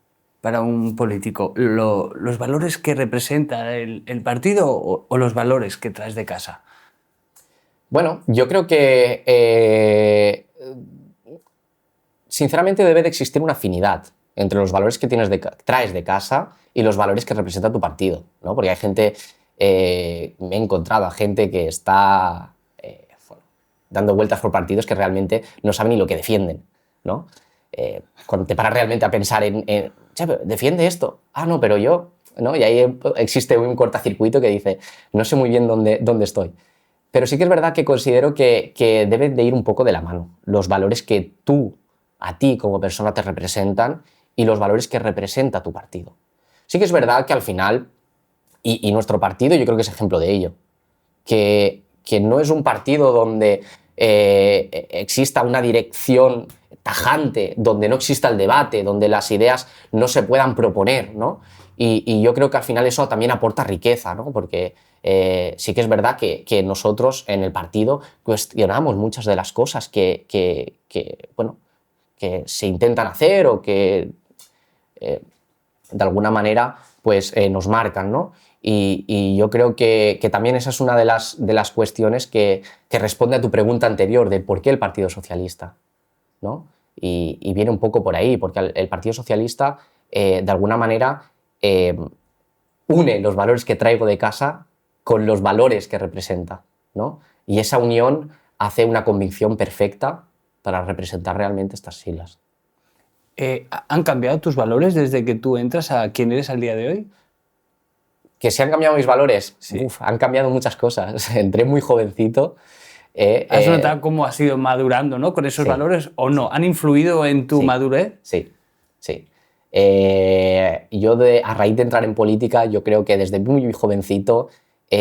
un político? ¿Los valores que representa el partido o los valores que traes de casa? Bueno, yo creo que sinceramente debe de existir una afinidad entre los valores que traes de casa y los valores que representa tu partido, ¿no? Porque hay gente, me he encontrado a gente que está dando vueltas por partidos que realmente no saben ni lo que defienden, ¿no? Cuando te paras realmente a pensar ¿defiende esto? Ah, no, pero yo, ¿no? Y ahí existe un cortacircuito que dice, no sé muy bien dónde estoy. Pero sí que es verdad que considero que deben de ir un poco de la mano. Los valores que a ti como persona te representan y los valores que representa tu partido. Sí que es verdad que al final, y nuestro partido yo creo que es ejemplo de ello, que no es un partido donde exista una dirección tajante, donde no exista el debate, donde las ideas no se puedan proponer, ¿no? Y yo creo que al final eso también aporta riqueza, ¿no? Porque sí que es verdad que nosotros en el partido cuestionamos muchas de las cosas que se intentan hacer o que de alguna manera pues, nos marcan, ¿no? Y yo creo que también esa es una de las cuestiones que responde a tu pregunta anterior de por qué el Partido Socialista, ¿no? Y viene un poco por ahí, porque el Partido Socialista de alguna manera une los valores que traigo de casa con los valores que representa, ¿no? Y esa unión hace una convicción perfecta para representar realmente estas siglas. ¿Han cambiado tus valores desde que tú entras a quién eres al día de hoy? ¿Que se han cambiado mis valores? Sí. Han cambiado muchas cosas. Entré muy jovencito. ¿Has notado cómo has ido madurando, ¿no? Con esos valores o no? ¿Han influido en tu madurez? Sí. A raíz de entrar en política, yo creo que desde muy jovencito, al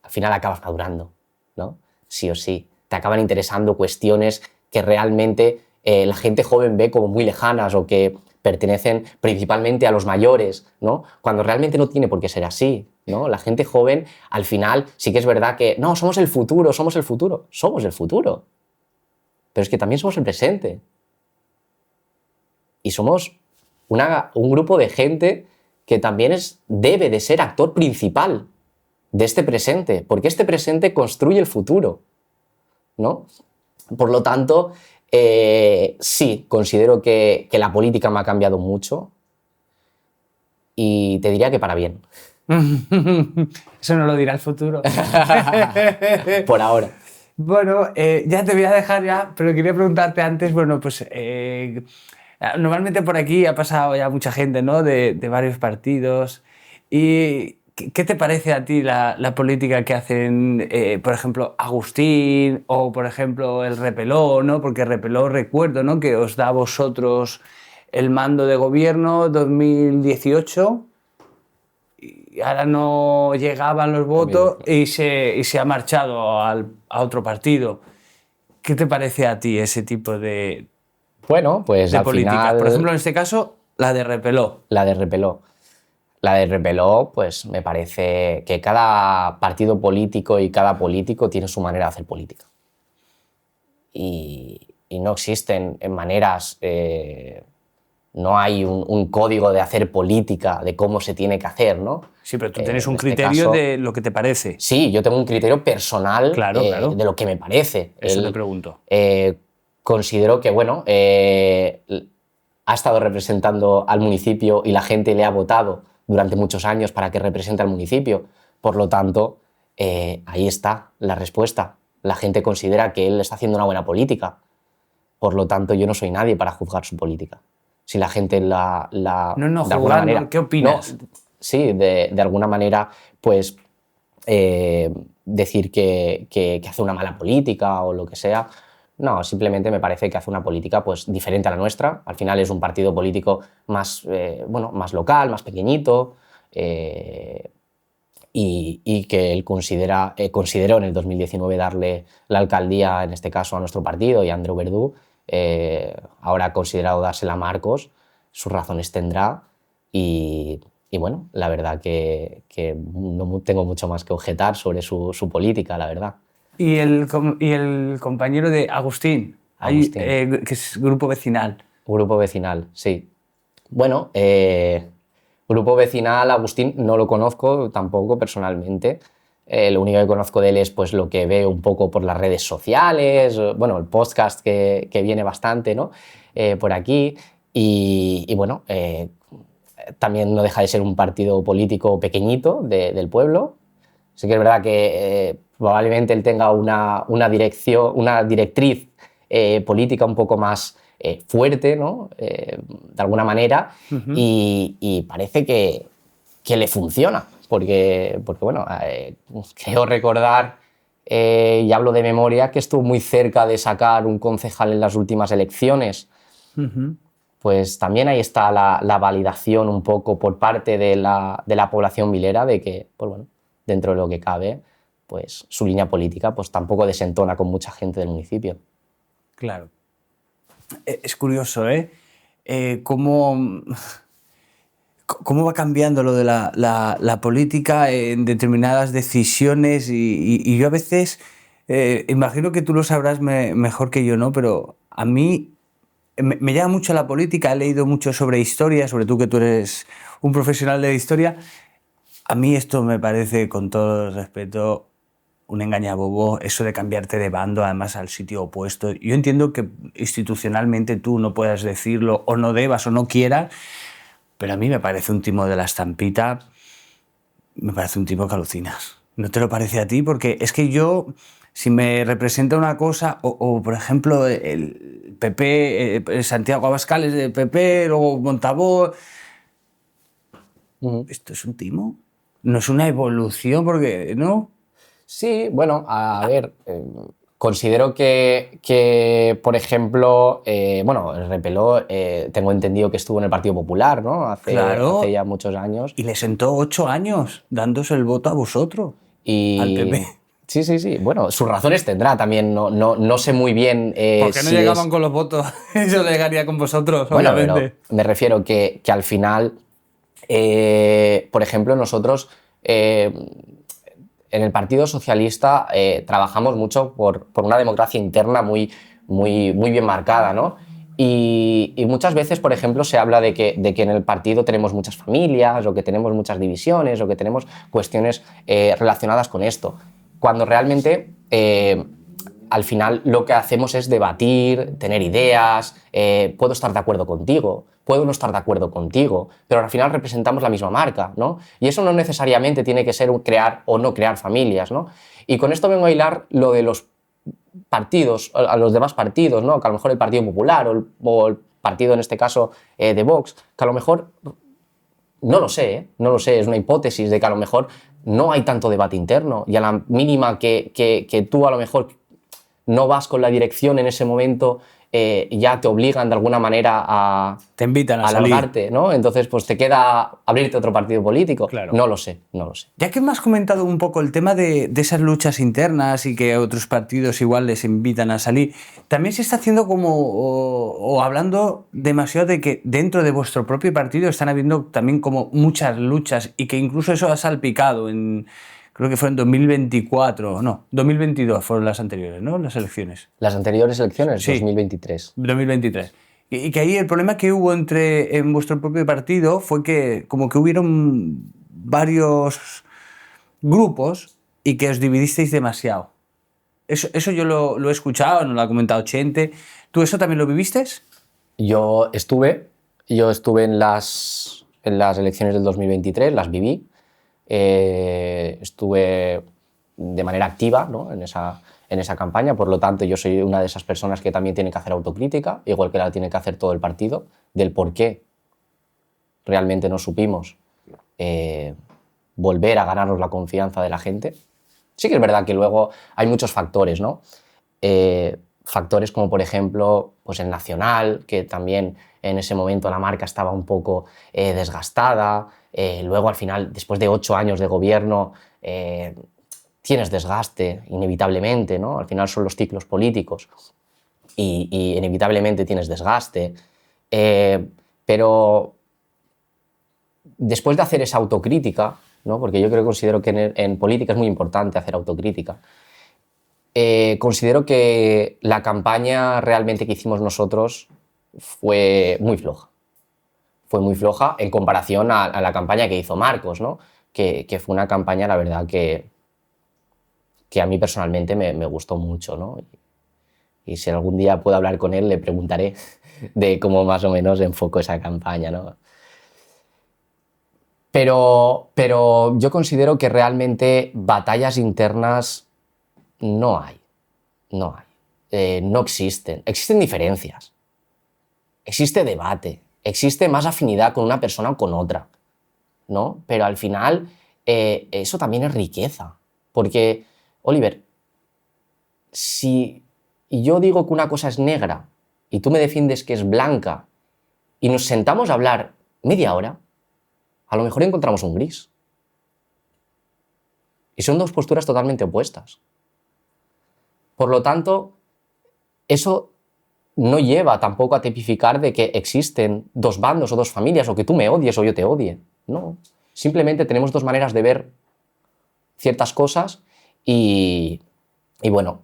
final acabas madurando, ¿no? Sí o sí. Te acaban interesando cuestiones que realmente la gente joven ve como muy lejanas o que pertenecen principalmente a los mayores, ¿no? Cuando realmente no tiene por qué ser así, ¿no? La gente joven, al final, sí que es verdad que, no, somos el futuro, somos el futuro. Somos el futuro. Pero es que también somos el presente. Y somos un grupo de gente que también debe de ser actor principal de este presente, porque este presente construye el futuro, ¿no? Por lo tanto, sí, considero que la política me ha cambiado mucho y te diría que para bien. Eso no lo dirá el futuro. Por ahora. Bueno, ya te voy a dejar ya, pero quería preguntarte antes, bueno, pues normalmente por aquí ha pasado ya mucha gente, ¿no? De varios partidos. ¿Y qué te parece a ti la política que hacen, por ejemplo, Agustín o, por ejemplo, el Repeló, ¿no? Porque Repeló, recuerdo, ¿no? Que os da a vosotros el mando de gobierno 2018 y ahora no llegaban los votos y se ha marchado a otro partido. ¿Qué te parece a ti ese tipo de políticas? Final, por ejemplo, en este caso, la de Repeló. La de Repeló, pues me parece que cada partido político y cada político tiene su manera de hacer política. Y no existen maneras, no hay un código de hacer política, de cómo se tiene que hacer, ¿no? Sí, pero tú tienes un criterio de lo que te parece. Sí, yo tengo un criterio personal claro. de lo que me parece. Eso te pregunto. Considero que, bueno, ha estado representando al municipio y la gente le ha votado durante muchos años para que represente al municipio. Por lo tanto, ahí está la respuesta. La gente considera que él está haciendo una buena política. Por lo tanto, yo no soy nadie para juzgar su política. Si la gente de alguna manera, ¿qué opinas? No, sí, de alguna manera, pues decir que hace una mala política o lo que sea. No, simplemente me parece que hace una política pues, diferente a la nuestra. Al final es un partido político más, más local, más pequeñito, y que él consideró en el 2019 darle la alcaldía, en este caso, a nuestro partido y a Andreu Verdú. Ahora ha considerado dársela a Marcos, sus razones tendrá, y bueno, la verdad que no tengo mucho más que objetar sobre su política, la verdad. Y el compañero de Agustín, Agustín. que es grupo vecinal. Grupo vecinal, sí. Bueno, grupo vecinal, Agustín, no lo conozco tampoco personalmente. Lo único que conozco de él es pues, lo que veo un poco por las redes sociales, bueno, el podcast que viene bastante, ¿no? Por aquí. Y bueno, también no deja de ser un partido político pequeñito del pueblo. Sí que es verdad que probablemente él tenga una directriz política un poco más fuerte, ¿no? De alguna manera, Ujú. y parece que le funciona, porque bueno, creo recordar, y hablo de memoria, que estuvo muy cerca de sacar un concejal en las últimas elecciones. Ujú. Pues también ahí está la validación un poco por parte de la población vilera de que, pues bueno, dentro de lo que cabe, pues su línea política pues tampoco desentona con mucha gente del municipio. Claro. Es curioso, ¿eh? Cómo, cómo va cambiando lo de la política en determinadas decisiones y yo a veces, imagino que tú lo sabrás mejor que yo, ¿no? Pero a mí me llama mucho la política, he leído mucho sobre historia, sobre tú que tú eres un profesional de la historia. A mí esto me parece, con todo el respeto, un engañabobo, eso de cambiarte de bando, además al sitio opuesto. Yo entiendo que institucionalmente tú no puedas decirlo, o no debas, o no quieras, pero a mí me parece un timo de la estampita, me parece un tipo que alucinas. ¿No te lo parece a ti? Porque es que yo, si me representa una cosa, o, por ejemplo el PP, Santiago Abascal es del PP, luego Montabó, Ujú. ¿esto es un timo? ¿No es una evolución? Porque, ¿no? Sí, bueno, a ver, considero por ejemplo, bueno, el Repeló, tengo entendido que estuvo en el Partido Popular, ¿no? Hace Claro, ya muchos años. y le sentó 8 años dándose el voto a vosotros, al Y PP. sí, sí, sí. Bueno, sus razones tendrá también. No sé muy bien ¿Por qué no si llegaban es. con los votos? Yo llegaría con vosotros, Bueno, pero obviamente. me refiero que al final, por ejemplo, nosotros en el Partido Socialista trabajamos mucho por una democracia interna muy bien marcada, ¿no? Y muchas veces, por ejemplo, se habla de que en el partido tenemos muchas familias, o que tenemos muchas divisiones, o que tenemos cuestiones relacionadas con esto, cuando realmente al final lo que hacemos es debatir, tener ideas, puedo estar de acuerdo contigo, puedo no estar de acuerdo contigo, pero al final representamos la misma marca, ¿no? Y eso no necesariamente tiene que ser un crear o no crear familias, ¿no? Y con esto vengo a hilar lo de los partidos, a los demás partidos, ¿no? Que a lo mejor el Partido Popular o el partido, en este caso, de Vox, que a lo mejor, no lo sé, ¿eh? No lo sé, es una hipótesis de que a lo mejor no hay tanto debate interno y a la mínima que tú a lo mejor no vas con la dirección en ese momento, ya te obligan de alguna manera a Te invitan a salir. alargarte, ¿no? Entonces, pues te queda abrirte otro partido político. Claro. No lo sé, no lo sé. Ya que me has comentado un poco el tema de esas luchas internas y que otros partidos igual les invitan a salir, también se está haciendo como, o hablando demasiado de que dentro de vuestro propio partido están habiendo también como muchas luchas y que incluso eso ha salpicado en, creo que fue en 2024, no, 2022 fueron las anteriores, ¿no? Las elecciones. Las anteriores elecciones, Sí, 2023. 2023. Y que ahí el problema que hubo en vuestro propio partido fue que como que hubieron varios grupos y que os dividisteis demasiado. Eso yo lo he escuchado, nos lo ha comentado Chente. ¿Tú eso también lo viviste? Yo estuve en las elecciones del 2023, las viví. Estuve de manera activa, ¿no? en esa campaña, por lo tanto yo soy una de esas personas que también tiene que hacer autocrítica, igual que la tiene que hacer todo el partido, del por qué realmente no supimos eh, volver a ganarnos la confianza de la gente. Sí que es verdad que luego hay muchos factores, ¿no? Factores como, por ejemplo, pues el nacional, que también en ese momento la marca estaba un poco desgastada. Luego, al final, después de 8 años de gobierno, tienes desgaste, inevitablemente, ¿no? Al final son los ciclos políticos y inevitablemente tienes desgaste. Pero después de hacer esa autocrítica, ¿no? Porque yo considero que en política es muy importante hacer autocrítica, considero que la campaña realmente que hicimos nosotros fue muy floja. Fue muy floja en comparación a la campaña que hizo Marcos, ¿no? Que fue una campaña, la verdad, que a mí personalmente me gustó mucho, ¿no? Y si algún día puedo hablar con él, le preguntaré de cómo más o menos enfocó esa campaña, ¿no? Pero yo considero que realmente batallas internas no hay. No hay. No existen. Existen diferencias. Existe debate. Existe más afinidad con una persona o con otra, ¿no? Pero al final eso también es riqueza. Porque, Oliver, si yo digo que una cosa es negra y tú me defiendes que es blanca y nos sentamos a hablar media hora, a lo mejor encontramos un gris. Y son dos posturas totalmente opuestas. Por lo tanto, eso no lleva tampoco a tipificar de que existen dos bandos o dos familias, o que tú me odies o yo te odie. No. Simplemente tenemos dos maneras de ver ciertas cosas y bueno,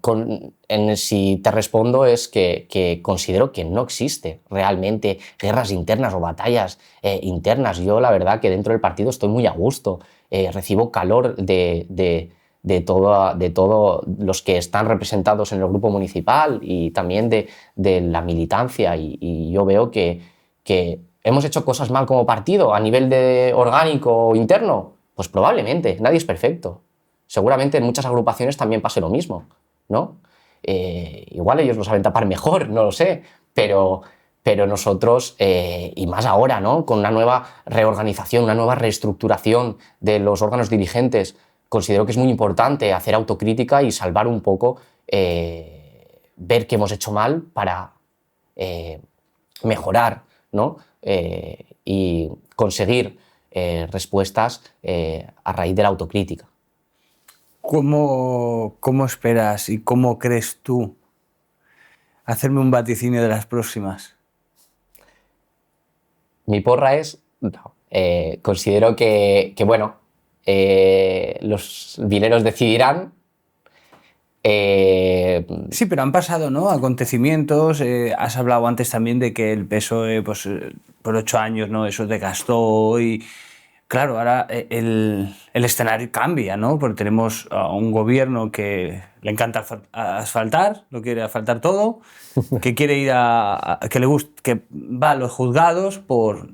si te respondo es que considero que no existe realmente guerras internas o batallas internas. Yo la verdad que dentro del partido estoy muy a gusto, recibo calor de todos los que están representados en el grupo municipal y también de la militancia y yo veo que hemos hecho cosas mal como partido a nivel de orgánico interno. Pues probablemente, nadie es perfecto. Seguramente en muchas agrupaciones también pase lo mismo, ¿no? Igual ellos lo saben tapar mejor, no lo sé, pero nosotros, y más ahora, ¿no? Con una nueva reorganización, una nueva reestructuración de los órganos dirigentes, considero que es muy importante hacer autocrítica y salvar un poco, ver qué hemos hecho mal para mejorar, ¿no? Y conseguir respuestas a raíz de la autocrítica. ¿Cómo esperas y cómo crees tú hacerme un vaticinio de las próximas? Mi porra es, no, considero que bueno, los dineros decidirán. Sí, pero han pasado, ¿no?, acontecimientos. Has hablado antes también de que el PSOE, pues, por 8 años, ¿no?, eso desgastó y... Claro, ahora el escenario cambia, ¿no? Porque tenemos a un gobierno que le encanta asfaltar, lo quiere asfaltar todo, que quiere ir que va a los juzgados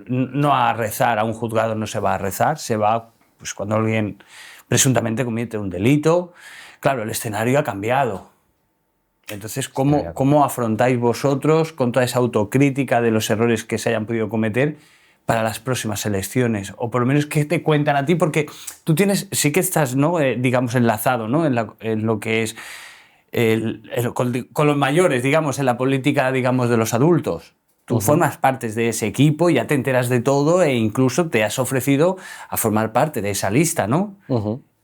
no a rezar, a un juzgado no se va a rezar, se va pues cuando alguien presuntamente comete un delito. Claro, el escenario ha cambiado. Entonces, ¿cómo afrontáis vosotros con toda esa autocrítica de los errores que se hayan podido cometer para las próximas elecciones? O por lo menos, ¿qué te cuentan a ti? Porque tú sí que estás, ¿no?, digamos, enlazado, ¿no?, en lo que es con los mayores, digamos, en la política, digamos, de los adultos. Tú formas parte de ese equipo, ya te enteras de todo e incluso te has ofrecido a formar parte de esa lista, ¿no?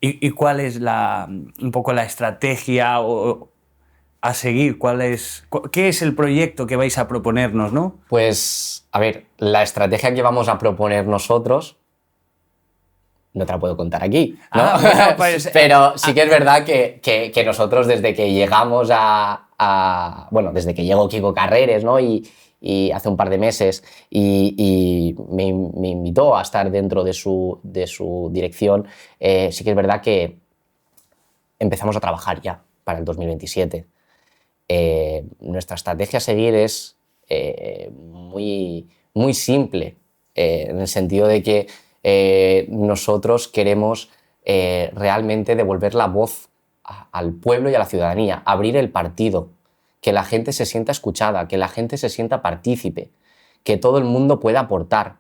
¿Y cuál es un poco la estrategia a seguir? ¿Qué es el proyecto que vais a proponernos, no? Pues, a ver, la estrategia que vamos a proponer nosotros no te la puedo contar aquí, ¿no? Bueno, pues, pero sí que es verdad que nosotros desde que llegamos bueno, desde que llegó Quico Carreres, ¿no? Y hace un par de meses y me invitó a estar dentro de su dirección, sí que es verdad que empezamos a trabajar ya para el 2027. Nuestra estrategia a seguir es muy, muy simple, en el sentido de que nosotros queremos realmente devolver la voz al pueblo y a la ciudadanía, abrir el partido, que la gente se sienta escuchada, que la gente se sienta partícipe, que todo el mundo pueda aportar,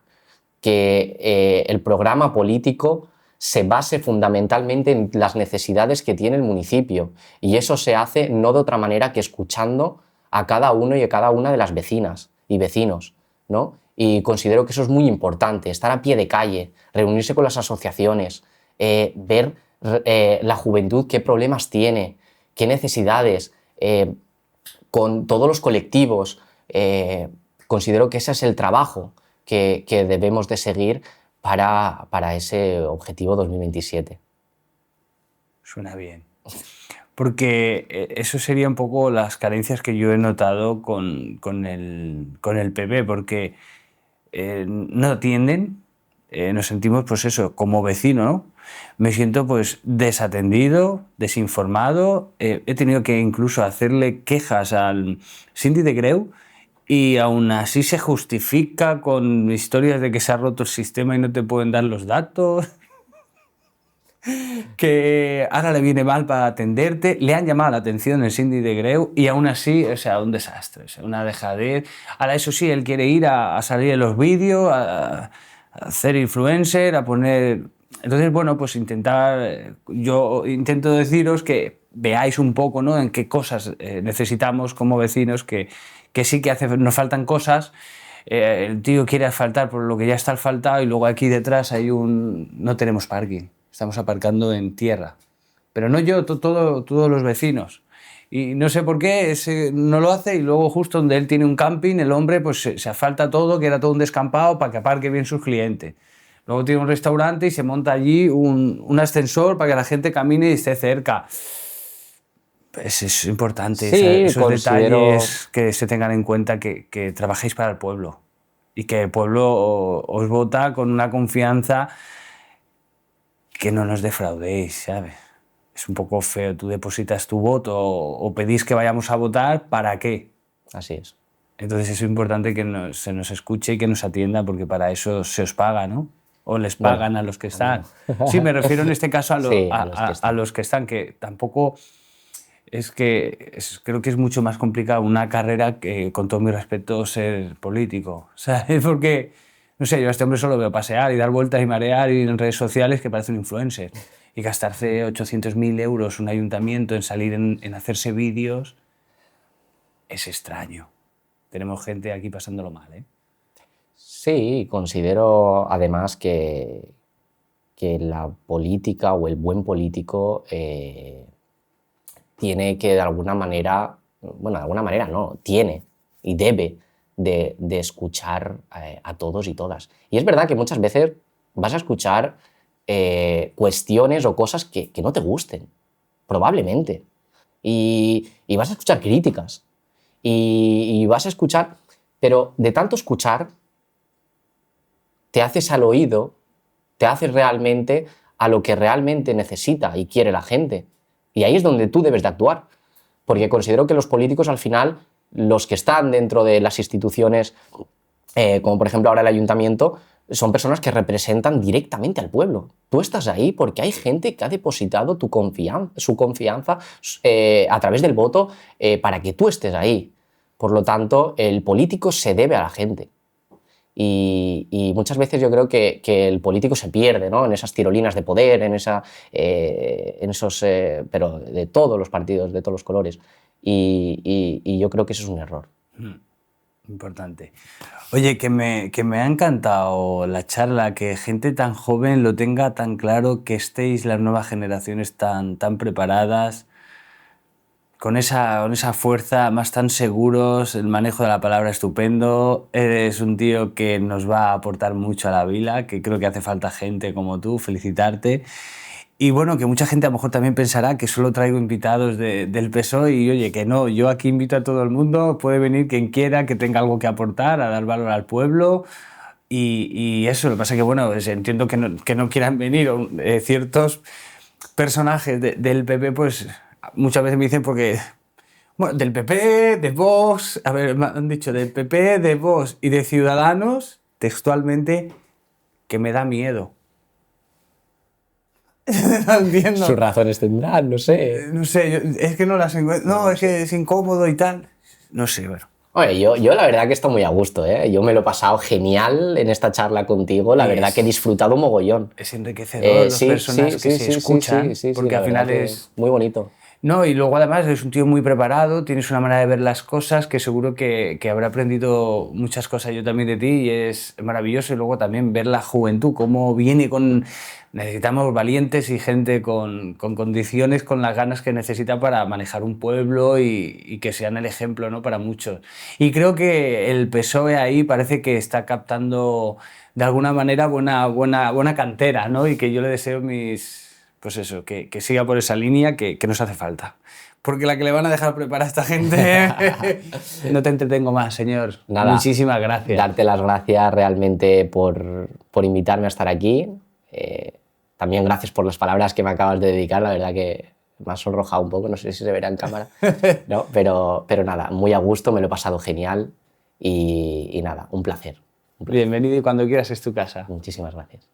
que el programa político se base fundamentalmente en las necesidades que tiene el municipio, y eso se hace no de otra manera que escuchando a cada uno y a cada una de las vecinas y vecinos, ¿no? Y considero que eso es muy importante, estar a pie de calle, reunirse con las asociaciones, ver la juventud qué problemas tiene, qué necesidades, con todos los colectivos. Considero que ese es el trabajo que debemos de seguir para ese objetivo 2027. Suena bien. Porque eso sería un poco las carencias que yo he notado con el PP, porque no atienden, nos sentimos, pues eso, como vecino, ¿no? Me siento pues desatendido, desinformado, he tenido que incluso hacerle quejas al síndic de Greu y aún así se justifica con historias de que se ha roto el sistema y no te pueden dar los datos, que ahora le viene mal para atenderte, le han llamado la atención el síndic de Greu y aún así, o sea, un desastre, o sea, una dejadez. Ahora eso sí, él quiere ir a salir en los vídeos, a hacer influencer, a poner... Entonces, bueno, pues yo intento deciros que veáis un poco, ¿no?, en qué cosas necesitamos como vecinos, que sí que nos faltan cosas. El tío quiere asfaltar por lo que ya está asfaltado y luego aquí detrás no tenemos parking. Estamos aparcando en tierra. Pero no yo, todos los vecinos. Y no sé por qué no lo hace y luego justo donde él tiene un camping, el hombre pues se asfalta todo, que era todo un descampado para que aparque bien sus clientes. Luego tiene un restaurante y se monta allí un ascensor para que la gente camine y esté cerca. Pues es importante, Sí, esos detalles que se tengan en cuenta, que trabajéis para el pueblo y que el pueblo os vota con una confianza, que no nos defraudéis, ¿sabes? Es un poco feo, tú depositas tu voto o pedís que vayamos a votar, ¿para qué? Así es. Entonces es importante que se nos escuche y que nos atienda, porque para eso se os paga, ¿no? O les pagan a los que están. Sí, me refiero en este caso a los que están, que tampoco es que creo que es mucho más complicado una carrera que, con todo mi respeto, ser político, ¿sabes? Porque, no sé, yo a este hombre solo veo pasear y dar vueltas y marear y en redes sociales que parece un influencer. Y gastarse 800.000 euros un ayuntamiento en salir en hacerse vídeos es extraño. Tenemos gente aquí pasándolo mal, ¿eh? Sí, considero además que la política o el buen político tiene que de alguna manera, bueno, de alguna manera no, tiene y debe de escuchar a todos y todas. Y es verdad que muchas veces vas a escuchar cuestiones o cosas que no te gusten, probablemente. Y vas a escuchar críticas. Y vas a escuchar, pero de tanto escuchar, te haces al oído, te haces realmente a lo que realmente necesita y quiere la gente. Y ahí es donde tú debes de actuar. Porque considero que los políticos, al final, los que están dentro de las instituciones, como por ejemplo ahora el ayuntamiento, son personas que representan directamente al pueblo. Tú estás ahí porque hay gente que ha depositado su confianza a través del voto para que tú estés ahí. Por lo tanto, el político se debe a la gente. Y muchas veces yo creo que el político se pierde, ¿no?, en esas tirolinas de poder, en esos, pero de todos los partidos, de todos los colores. Y yo creo que eso es un error. Importante. Oye, que me ha encantado la charla, que gente tan joven lo tenga tan claro, que estéis las nuevas generaciones tan preparadas, con esa fuerza, más tan seguros, el manejo de la palabra estupendo. Eres un tío que nos va a aportar mucho a la vila, que creo que hace falta gente como tú, felicitarte. Y bueno, que mucha gente a lo mejor también pensará que solo traigo invitados del PSOE y oye, que no, yo aquí invito a todo el mundo, puede venir quien quiera, que tenga algo que aportar, a dar valor al pueblo. Y eso, lo que pasa es que, bueno, entiendo que no quieran venir ciertos personajes del PP, pues muchas veces me dicen porque... Bueno, del PP, de Vox, a ver, me han dicho del PP, de Vox y de Ciudadanos, textualmente, que me da miedo. No entiendo. Sus razones tendrán, no sé. No sé, es que no las encuentro. No, es que es incómodo y tal. No sé, bueno. Oye, yo la verdad que estoy muy a gusto, ¿eh? Yo me lo he pasado genial en esta charla contigo, la verdad que he disfrutado mogollón. Es enriquecedor las personas que se escuchan, sí, porque la al final verdad es... muy bonito. No, y luego además eres un tío muy preparado, tienes una manera de ver las cosas que seguro que habrá aprendido muchas cosas yo también de ti y es maravilloso. Y luego también ver la juventud, cómo viene con... Necesitamos valientes y gente con condiciones, con las ganas que necesita para manejar un pueblo y que sean el ejemplo, ¿no? Para muchos. Y creo que el PSOE ahí parece que está captando de alguna manera buena cantera, ¿no? Y que yo le deseo pues eso, que siga por esa línea que nos hace falta. Porque la que le van a dejar preparar a esta gente... No te entretengo más, señor. Nada, Muchísimas gracias. Darte las gracias realmente por invitarme a estar aquí. También gracias por las palabras que me acabas de dedicar, la verdad que me has sonrojado un poco, no sé si se verá en cámara, ¿no? Pero nada, muy a gusto, me lo he pasado genial y nada, un placer. Bienvenido y cuando quieras es tu casa. Muchísimas gracias.